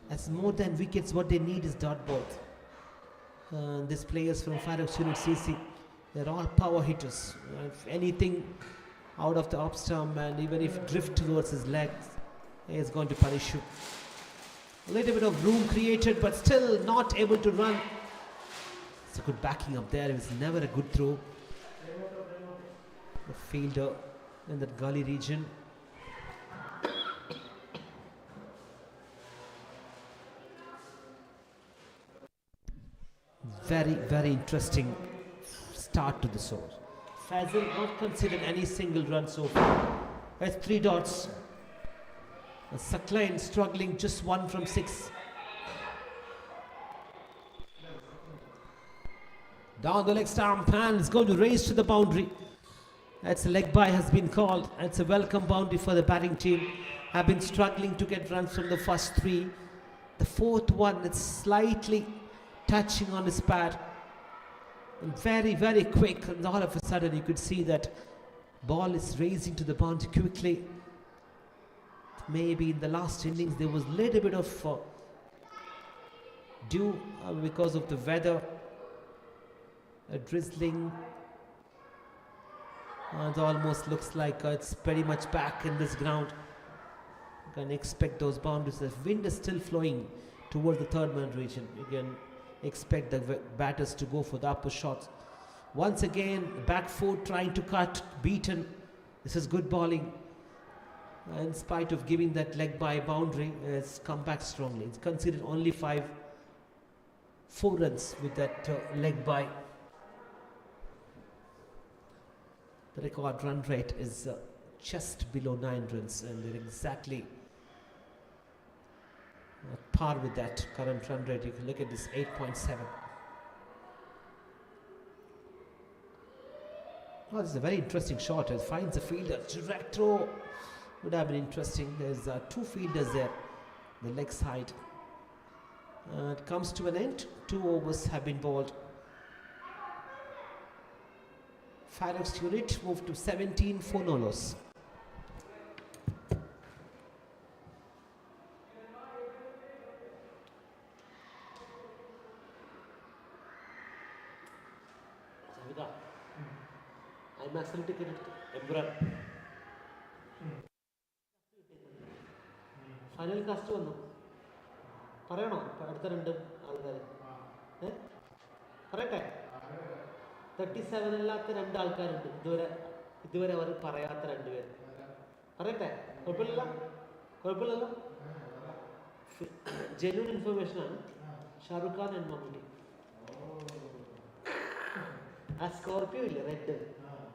That's more than wickets. What they need is dot balls. These players from Fireox Unit CC, they're all power hitters. If anything out of the off stump and even if drift towards his legs, is going to punish you. A little bit of room created, but still not able to run. It's a good backing up there. It was never a good throw. The fielder in that gully region. Very, very interesting start to this over. Faisal not considered any single run so far. That's 3 dots. Saklan struggling, just 1 from 6. Down the leg stump and it's going to race to the boundary. That's a leg by has been called. It's a welcome boundary for the batting team. Have been struggling to get runs from the first 3. The 4th one, it's slightly touching on his pad. And very, very quick, and all of a sudden you could see that ball is racing to the boundary quickly. Maybe in the last innings there was a little bit of dew because of the weather, drizzling. It almost looks like it's pretty much back in this ground. You can expect those boundaries. The wind is still flowing towards the 3rd man region. You can expect the batters to go for the upper shots. Once again, back foot trying to cut, beaten. This is good bowling. In spite of giving that leg by boundary, it's come back strongly. It's considered only 4 runs with that leg by. The record run rate is just below 9 runs, and they're exactly par with that current run rate. You can look at this 8.7. Oh, this is a very interesting shot. It finds the fielder. Direct throw would have been interesting. There's 2 fielders there, the leg side. It comes to an end. 2 overs have been bowled. Fireox Unit moved to 17 for no loss. I'm accidentally Emperor. Final cast വന്നു പറയണോ അടുത്ത 2 ആൾക്കാർ പറയട്ടെ 37 അല്ലാത്ത 2 ആൾക്കാരുണ്ട് ഇതുവരെ അവർ പറയാത്ത 2 പേര് പറയട്ടെ കുഴപ്പമില്ലല്ലോ ജെന്യൂൻ ഇൻഫർമേഷൻ ആണ് ഷാറുഖ് ഖാൻ ആൻഡ് മമ്മൂട്ടി ആ സ്കോർപിയോ ഇല്ലേ red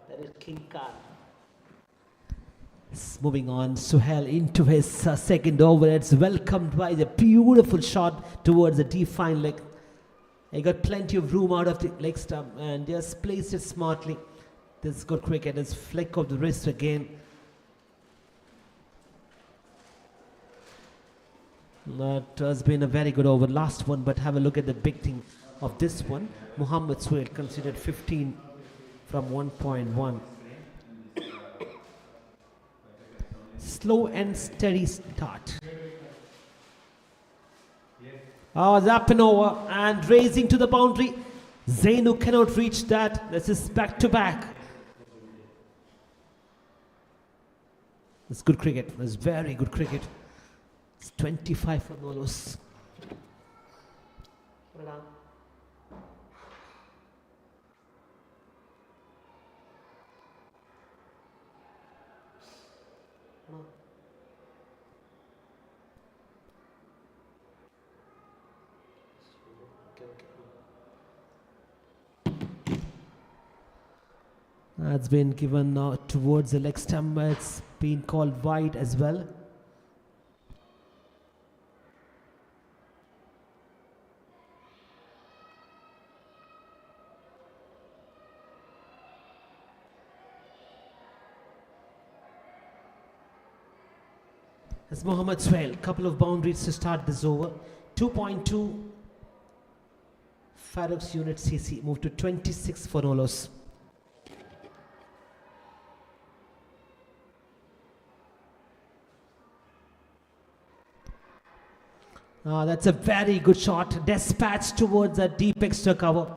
That is King Khan. Moving on, Suhail into his second over. It's welcomed by the beautiful shot towards the deep fine leg. He got plenty of room out of the leg stump and just placed it smartly. This is good cricket. It's flick of the wrist again. That has been a very good over. Last one, but have a look at the big thing of this one. Mohammad Suhail considered 15 from 1.1. Slow and steady start. Oh, Zapping over and raising to the boundary. Zainu cannot reach that. This is back to back. It's good cricket. It's very good cricket. It's 25 for no loss. That's been given towards the leg stump. It's been called wide as well. As Mohammad Suhail, couple of boundaries to start this over. 2.2. Fireox Unit CC moved to 26 for no loss. That's a very good shot. Dispatched towards that deep extra cover.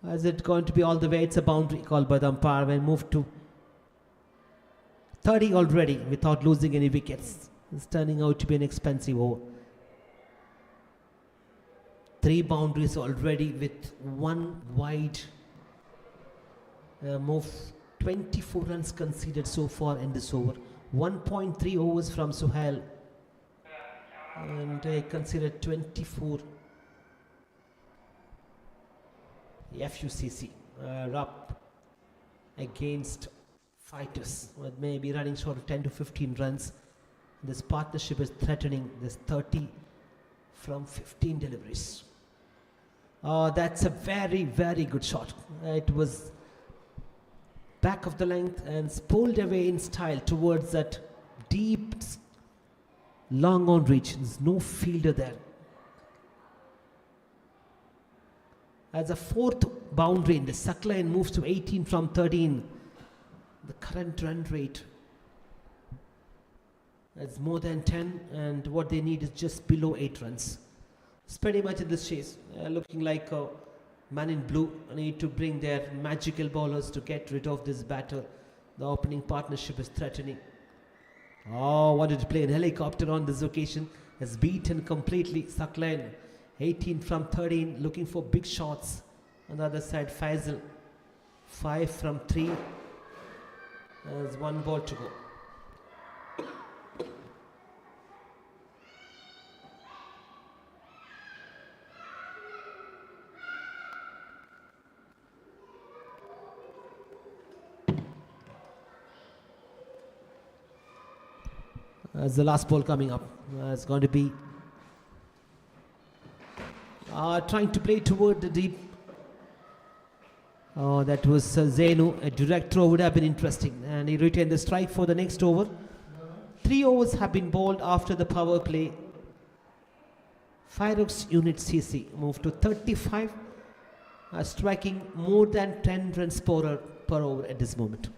Is it going to be all the way? It's a boundary called by the umpire. When moved to 30 already without losing any wickets. It's turning out to be an expensive over. 3 boundaries already with 1 wide. Move 24 runs conceded so far in this over. 1.3 overs from Suhail. And I considered 24 FUCC up against fighters, with maybe running short of 10 to 15 runs. This partnership is threatening this 30 from 15 deliveries. That's a very, very good shot. It was back of the length and pulled away in style towards that deep long on reach. There's no fielder there. As a 4th boundary in the Suckline moves to 18 from 13. The current run rate is more than 10 and what they need is just below 8 runs. It's pretty much in this chase. Looking like a man in blue need to bring their magical bowlers to get rid of this batter. The opening partnership is threatening. Wanted to play an helicopter on this occasion. Has beaten completely Suckline. 18 from 13, looking for big shots. On the other side, Faisal. 5 from 3. There's 1 ball to go. As the last ball coming up, it's going to be trying to play toward the deep. That was Zainu. A direct throw would have been interesting, and he retained the strike for the next over. 3 overs have been bowled after the power play. Fireox Unit CC moved to 35, striking more than 10 runs per over at this moment.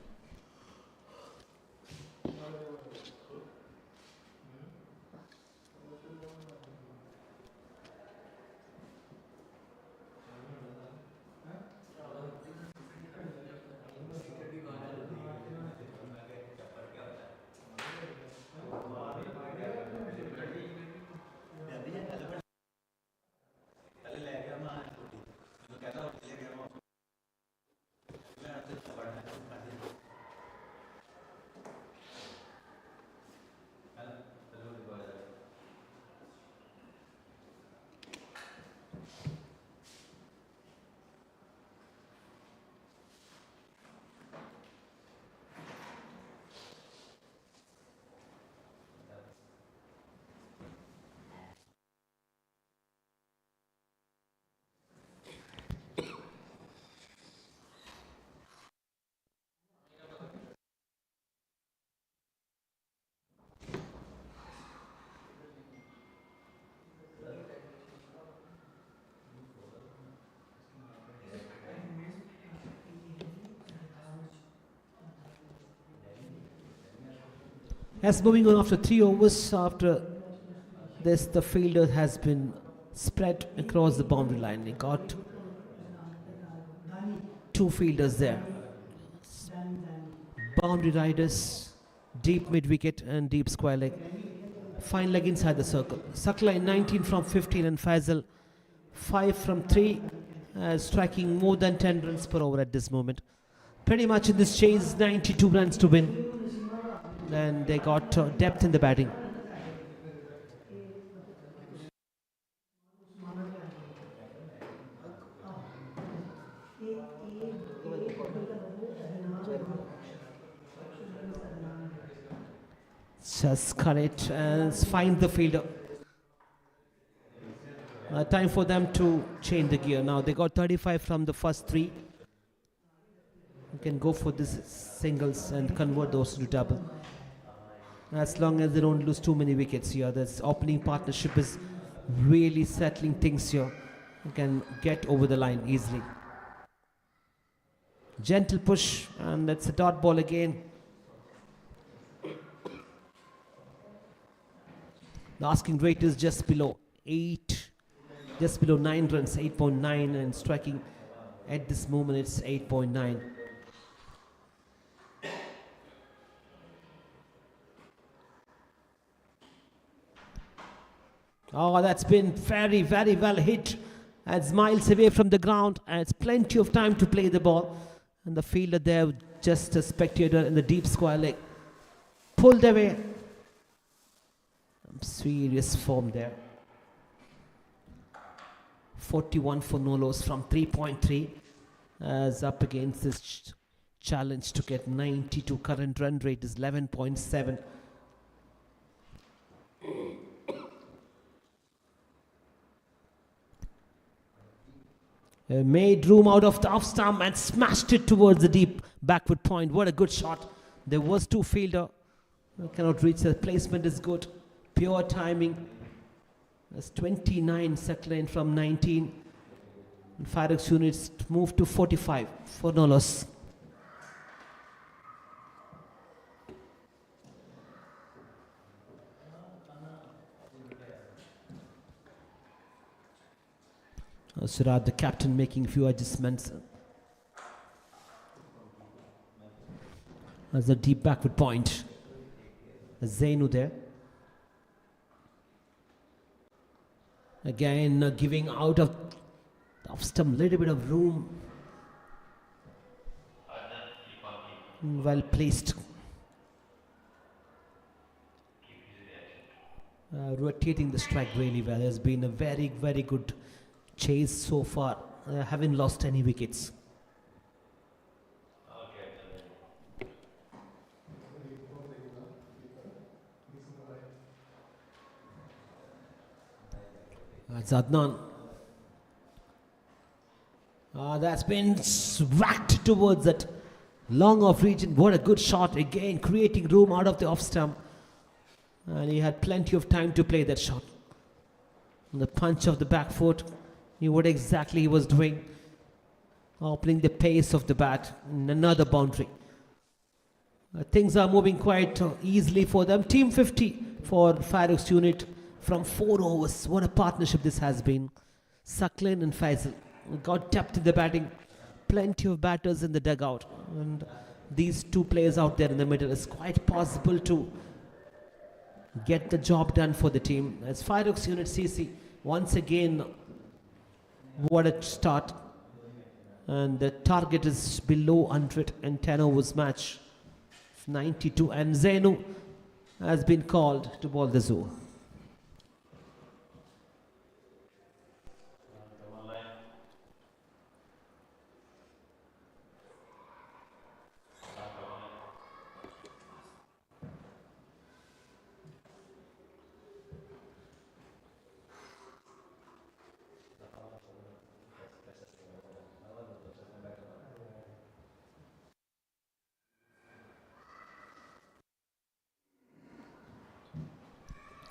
As moving on after 3 overs, after this, the fielder has been spread across the boundary line. He got 2 fielders there. Boundary riders, deep mid wicket and deep square leg. Fine leg inside the circle. Sakla in 19 from 15 and Faisal 5 from 3, striking more than 10 runs per over at this moment. Pretty much in this chase, 92 runs to win. And they got depth in the batting. Just cut it and find the fielder. Time for them to change the gear. Now they got 35 from the first 3. You can go for these singles and convert those to double. As long as they don't lose too many wickets here. This opening partnership is really settling things here. You can get over the line easily. Gentle push, and that's a dot ball again. The asking rate is just below 8, just below 9 runs, 8.9, and striking at this moment it's 8.9. Oh, that's been very, very well hit. It's miles away from the ground, and it's plenty of time to play the ball. And the fielder there, just a spectator in the deep square leg, pulled away. Serious form there. 41 for Nolos from 3.3 as up against this challenge to get 92. Current run rate is 11.7. Made room out of the off stump and smashed it towards the deep backward point. What a good shot. There was 2 fielder. Cannot reach. The placement is good. Pure timing. That's 29 Sakla from 19. And Fireox Units moved to 45 for no loss. Suraj, the captain, making a few adjustments. As a deep backward point. Zainu there. Again, giving out of stump, little bit of room. Well placed. Rotating the strike really well. There's been a very, very good chase so far. Haven't lost any wickets. That's Adnan. That's been whacked towards that long off region. What a good shot again, creating room out of the off stump. And he had plenty of time to play that shot. And the punch of the back foot, knew what exactly he was doing. Opening the pace of the bat in another boundary. Things are moving quite easily for them. Team 50 for Fireox Unit from 4 overs. What a partnership this has been. Saklan and Faisal got depth in the batting. Plenty of batters in the dugout. And these 2 players out there in the middle, is quite possible to get the job done for the team. As Fireox Unit CC, once again, what a start. And the target is below 110 overs match. 92, and Zainu has been called to bowl the zoo.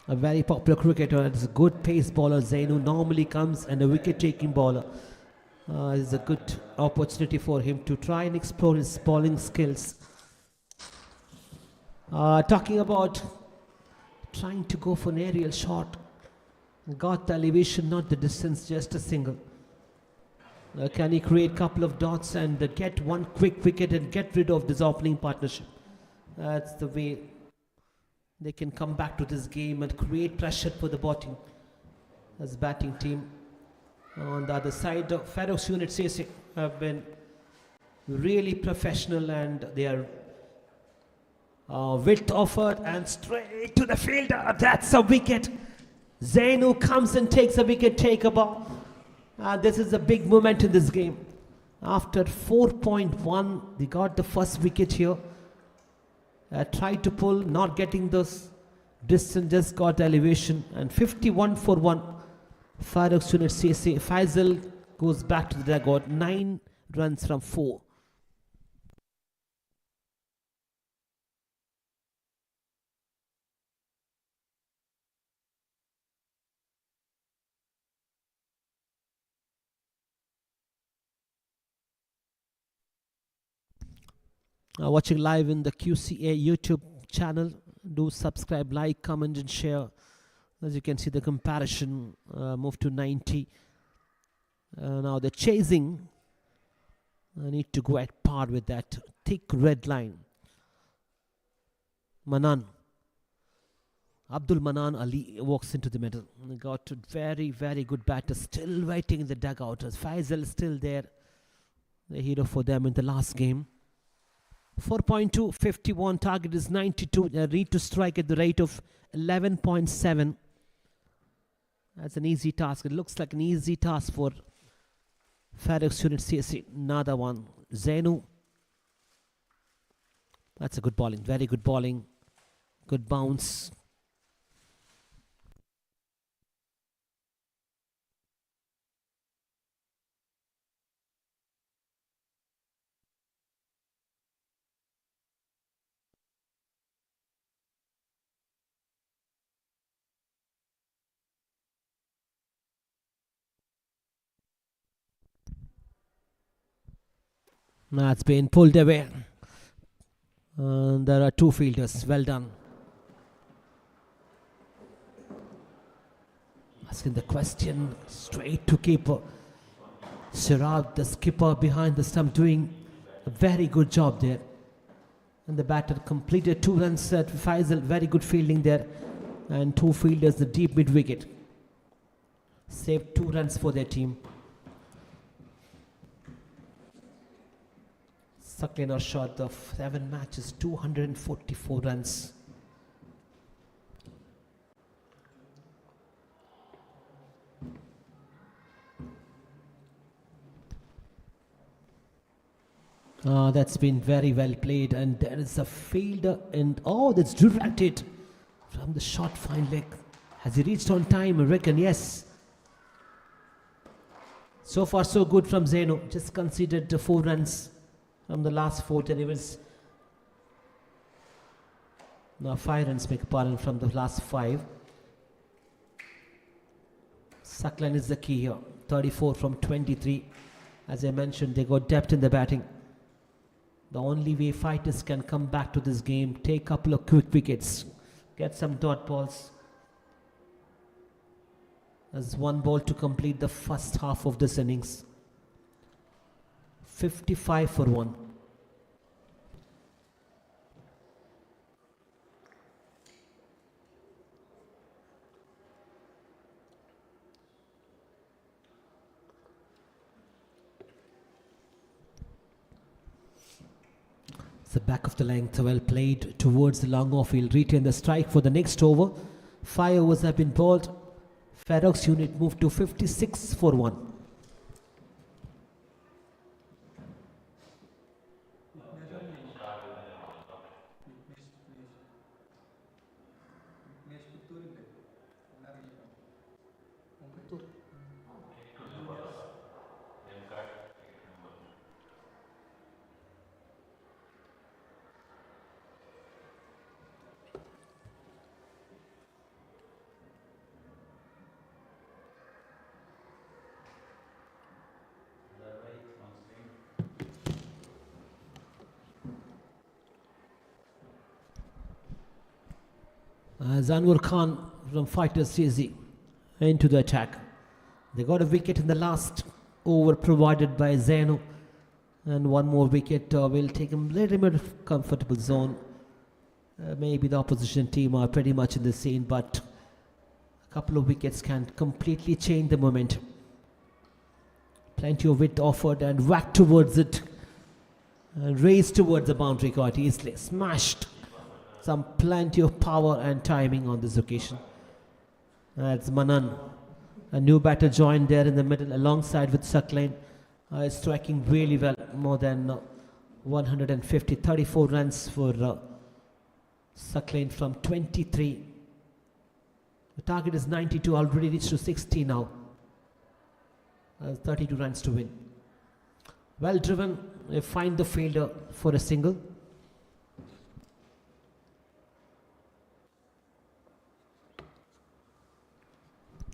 A very popular cricketer. It's a good pace bowler. Zainu normally comes, and a wicket-taking bowler. It's a good opportunity for him to try and explore his bowling skills. Talking about trying to go for an aerial shot. Got the elevation, not the distance, just a single. Can he create a couple of dots and get one quick wicket and get rid of this opening partnership? That's the way they can come back to this game and create pressure for the batting team. On the other side, Fireox Unit CC have been really professional, and they are width offered and straight to the fielder. That's a wicket. Zainu comes and takes a wicket, take a ball. This is a big moment in this game. After 4.1, they got the first wicket here. Tried to pull, not getting this distance, just got elevation. And 51 for 1. Fireox Unit CC. Faisal goes back to the dugout. 9 runs from 4. Watching live in the QCA YouTube channel, do subscribe, like, comment and share. As you can see, the comparison moved to 90. Now they're chasing. I need to go at par with that thick red line. Manan. Abdul Manan Ali walks into the middle. Got a very, very good batter. Still waiting in the dugout. Faisal still there. The hero for them in the last game. 4.2, 51, target is 92. They need to strike at the rate of 11.7. That's an easy task. It looks like an easy task for Fireox Unit CC. Another one. Zainu. That's a good bowling. Very good bowling. Good bounce. That's been pulled away. And there are 2 fielders. Well done. Asking the question straight to keeper. Sirab, the skipper behind the stump, doing a very good job there. And the batter completed 2 runs at Faisal. Very good fielding there. And 2 fielders, the deep mid wicket. Saved 2 runs for their team. Saklina shot of 7 matches, 244 runs. That's been very well played, and there is a fielder, and that's directed from the short fine leg. Has he reached on time? I reckon yes. So far so good from Zainu. Just conceded 4 runs from the last 4 delivers. Now 5 runs, make a pardon, from the last 5. Saklan is the key here. 34 from 23. As I mentioned, they got depth in the batting. The only way fighters can come back to this game, take a couple of quick wickets, get some dot balls. There's 1 ball to complete the first half of this innings. 55 for 1. It's the back of the length, well played towards the long off. He'll retain the strike for the next over. 5 overs have been bowled. Fireox Unit moved to 56 for 1. Zanwar Khan from Fighters CZ into the attack. They got a wicket in the last over provided by Zainu, and one more wicket will take him a little bit of comfortable zone. Maybe the opposition team are pretty much in the scene, but a couple of wickets can completely change the momentum. Plenty of width offered and whacked towards it and raised towards the boundary quite easily. Smashed. Some plenty of power and timing on this occasion. That's Manan. A new batter joined there in the middle alongside with Suckline. Striking really well, more than 150, 34 runs for Suckline from 23. The target is 92, already reached to 60 now. 32 runs to win. Well driven, they find the fielder for a single.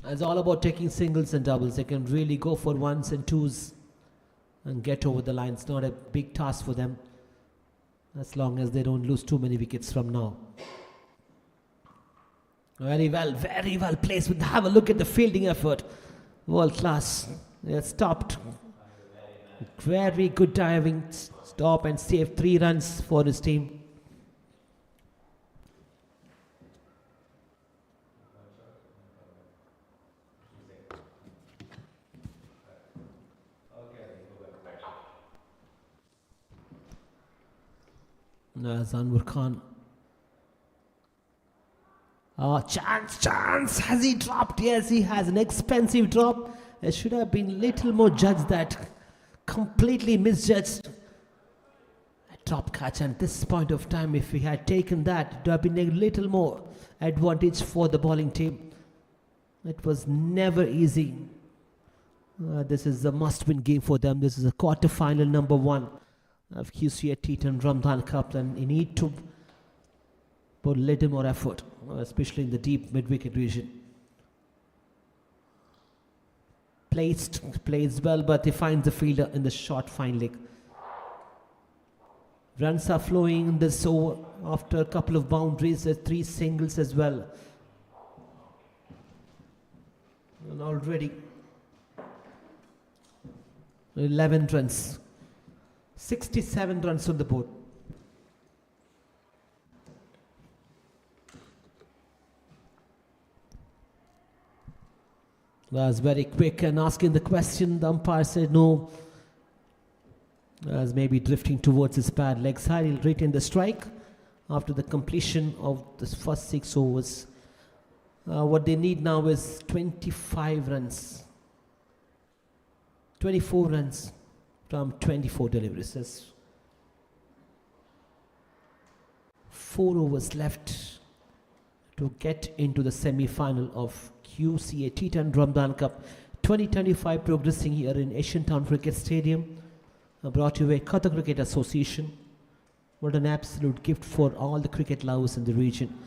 It's all about taking singles and doubles. They can really go for ones and twos and get over the line. It's not a big task for them, as long as they don't lose too many wickets from now. Very well placed. Have a look at the fielding effort. World class. They stopped. Very good diving. Stop and save 3 runs for his team. Zanwar Khan. Chance. Has he dropped? Yes, he has an expensive drop. There should have been little more judged that. Completely misjudged. A drop catch, and at this point of time, if he had taken that, it would have been a little more advantage for the bowling team. It was never easy. This is a must-win game for them. This is a quarter-final number 1 of QCA T10 Ramadan Cup, and you need to put a little more effort, especially in the deep mid-wicket region. Plays well, but he finds the fielder in the short fine leg. Runs are flowing in this over after a couple of boundaries. There's 3 singles as well. And already 11 runs. 67 runs on the board. Was very quick and asking the question. The umpire said no. Was maybe drifting towards his pad. Leg side, he'll retain the strike after the completion of the first 6 overs. What they need now is 25 runs. 24 runs from 24 deliveries. There's 4 overs left to get into the semi-final of QCA T10 Ramadan Cup 2025, progressing here in Asian Town Cricket Stadium. Brought to you by Qatar Cricket Association. What an absolute gift for all the cricket lovers in the region.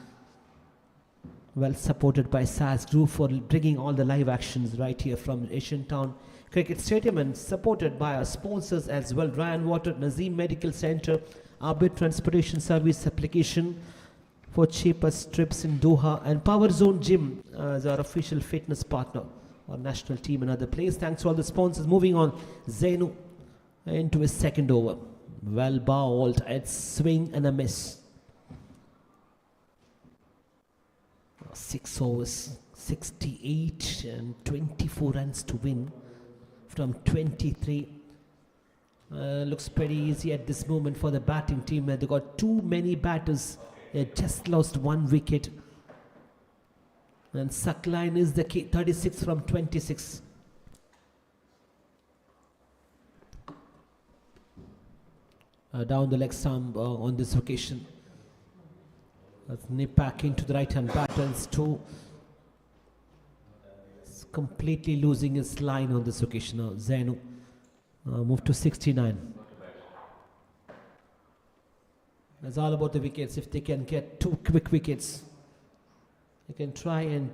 Well supported by SAS Group for bringing all the live actions right here from Asian Town Cricket Stadium, and supported by our sponsors as well. Ryan Water, Nazim Medical Center, Arbit Transportation Service application for cheapest trips in Doha, and Power Zone Gym as our official fitness partner, our national team and other players. Thanks to all the sponsors. Moving on, Zainu into his second over. Well bowled at swing and a miss. 6 overs, 68 and 24 runs to win from 23. Looks pretty easy at this moment for the batting team. They got too many batters. They just lost 1 wicket. And Suckline is the key, 36 from 26. Down the leg stump on this occasion. Let's nip back into the right hand batters too. It's completely losing his line on this occasion now. Zainu moved to 69. It's all about the wickets. If they can get 2 quick wickets, they can try and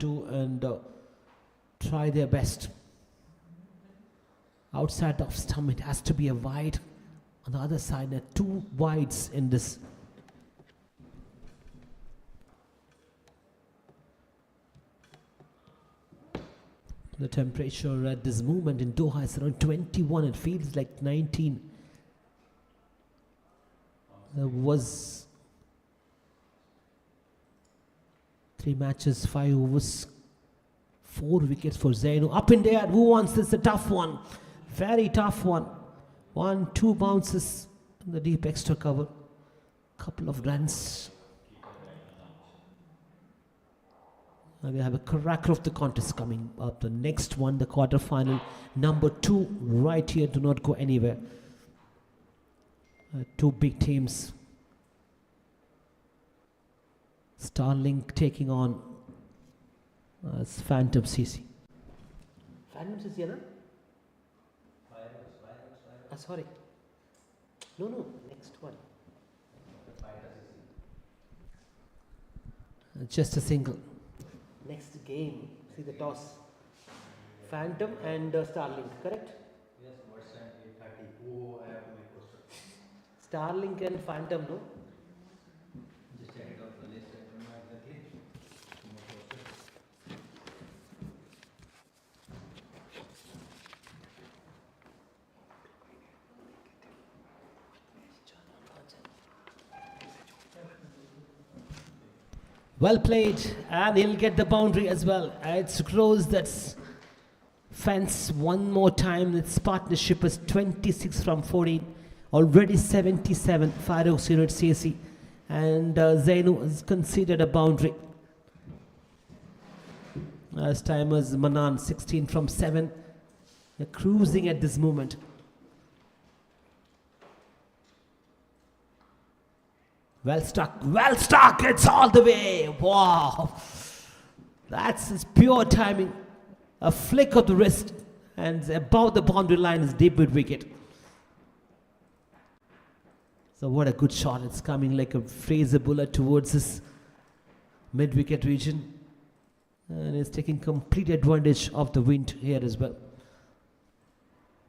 try their best. Outside of stump, it has to be a wide. On the other side, there are 2 wides in this. The temperature at this moment in Doha is around 21. It feels like 19. There was 3 matches, 5 overs, 4 wickets for Zainu. Up in there, who wants this? A tough one. Very tough one. 1, 2 bounces in the deep extra cover. Couple of runs. And we have a cracker of the contest coming up. The next one, the quarter final, number 2, right here. Do not go anywhere. 2 big teams. Starlink taking on Phantom CC. Phantom CC, na? Sorry. No, next one. Just a single. Next game, see the toss. Phantom and Starlink, correct? Yes, what's time 8:30? Oh, I have to make poster. Starlink and Phantom, no? Just check it out the list. I don't know exactly. Well played, and he'll get the boundary as well. It's close, that's fence one more time. Its partnership is 26 from 14, already 77. Fireox Unit CC, and Zainu has conceded a boundary. As time as Manan 16 from 7. They're cruising at this moment. Well stuck, it's all the way. Wow, that's his pure timing. A flick of the wrist, and above the boundary line is deep mid wicket. So what a good shot. It's coming like a Fraser bullet towards his mid wicket region, and it's taking complete advantage of the wind here as well.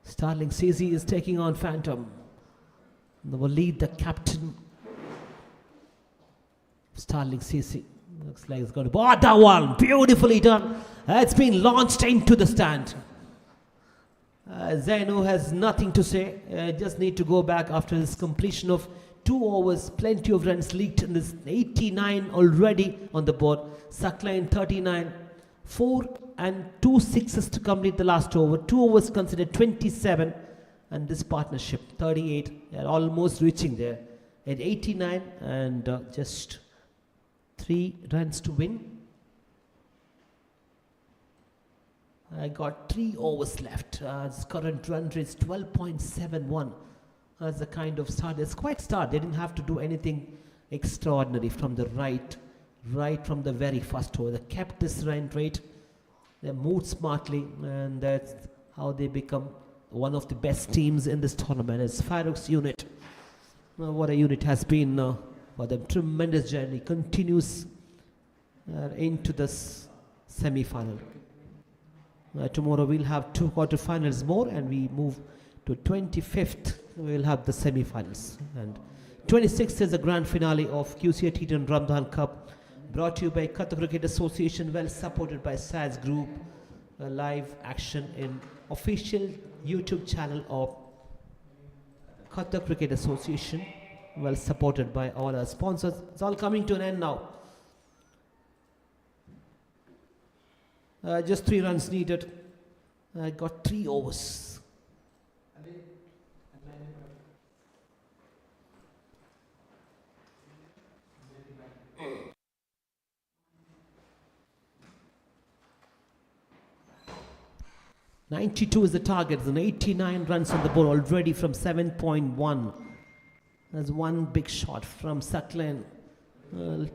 Starling CC is taking on Phantom. They will lead the captain. Starling CC looks like it's going to. Oh, that one beautifully done. It's been launched into the stand. Zainu has nothing to say. Just need to go back after his completion of 2 overs. Plenty of runs leaked in this. 89 already on the board. Sakline 39. 4 and 2 sixes to complete the last over. 2 overs considered 27. And this partnership 38. They're almost reaching there at 89, and just 3 runs to win. I got 3 overs left. Its current run rate is 12.71. That's the kind of start. It's quite start. They didn't have to do anything extraordinary from the right from the very first over. They kept this run rate. They moved smartly, and that's how they become one of the best teams in this tournament. It's Fireox Unit. What a unit has been for them. Tremendous journey. Continues into this semi-final. Tomorrow we'll have 2 quarter-finals more, and we move to 25th. We'll have the semi-finals. And 26th is the grand finale of QCA T10 Ramadan Cup, brought to you by Qatar Cricket Association, well supported by SAS Group. Live action in official YouTube channel of Qatar Cricket Association, well supported by all our sponsors. It's all coming to an end now. Just 3 runs needed. I got 3 overs. .92 is the target. There's 89 runs on the board already from 7.1. There's one big shot from Saklan.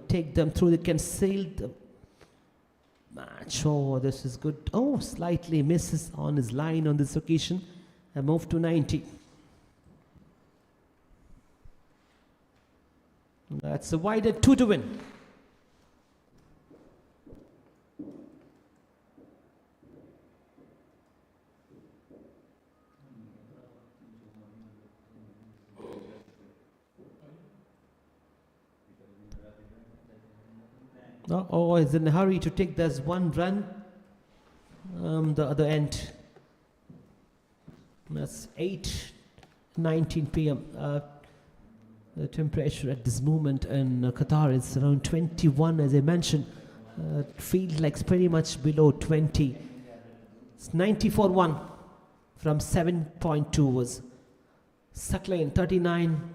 Take them through. They can sail the match. Oh, this is good. Oh, slightly misses on his line on this occasion. I moved to 90. That's a wide at 2 to win. Oh, he's in a hurry to take this 1 run. The other end. That's 8:19 p.m. The temperature at this moment in Qatar is around 21, as I mentioned. Feels like it's pretty much below 20. It's 94-1 from 7.2 was Suckline 39.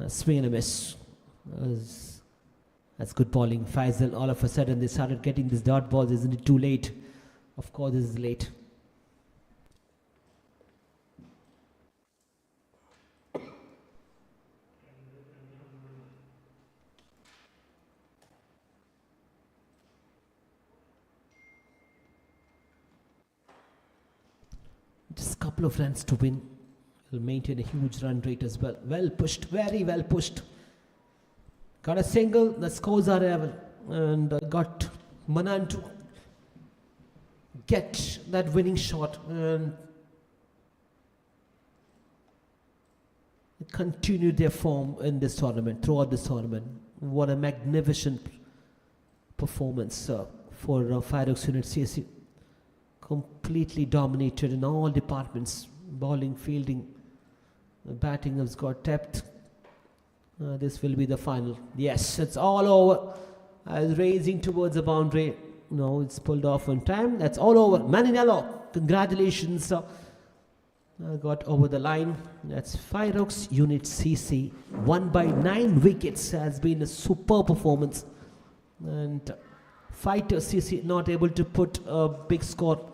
Swing and a miss. That's good bowling. Faisal, all of a sudden they started getting these dot balls. Isn't it too late? Of course, this is late. Just a couple of runs to win. Will maintain a huge run rate as well. Well pushed, very well pushed. Got a single, the scores are level. And got Manan to get that winning shot. And continued their form in this tournament, throughout this tournament. What a magnificent performance for Fireox Unit CC. Completely dominated in all departments. Bowling, fielding, batting has got depth. This will be the final. Yes, it's all over. Raising towards the boundary. No, it's pulled off on time. That's all over. Maninello, congratulations. Got over the line. That's Fireox Unit CC. Won by 9 wickets. Has been a superb performance. And Fighter CC not able to put a big score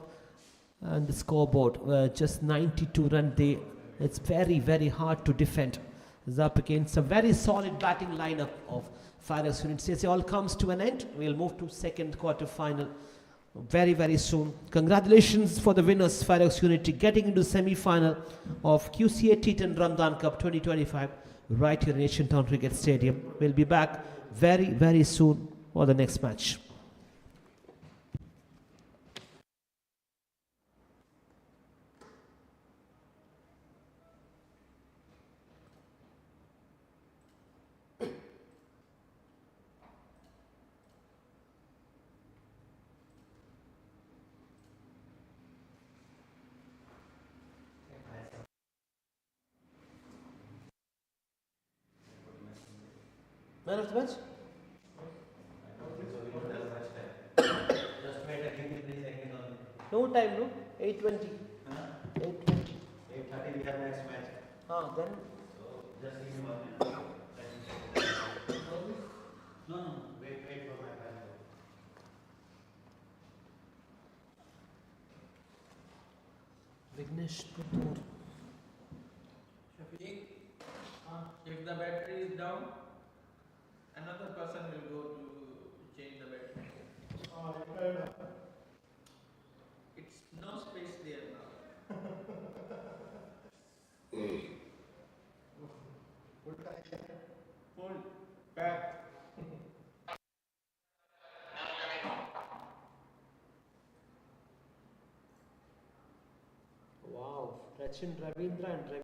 on the scoreboard. Just 92 run day. It's very, very hard to defend. It's up against a very solid batting lineup of Fireox Unit CC. All comes to an end. We'll move to second quarter final very, very soon. Congratulations for the winners, Fireox Unity, getting into semi-final of QCA T10 Ramadan Cup 2025 right here in Asian Town Cricket Stadium. We'll be back very, very soon for the next match. Man of the match? No time, no? 8:20. 8:20. 8:30 we have next match. Then? Just give me 1 minute. No, wait for my time. Vignesh Puttur. Shafiq, if the battery is down, another person will go to change the battery. It's no space there now. Full back. Wow, Rachin Ravindra and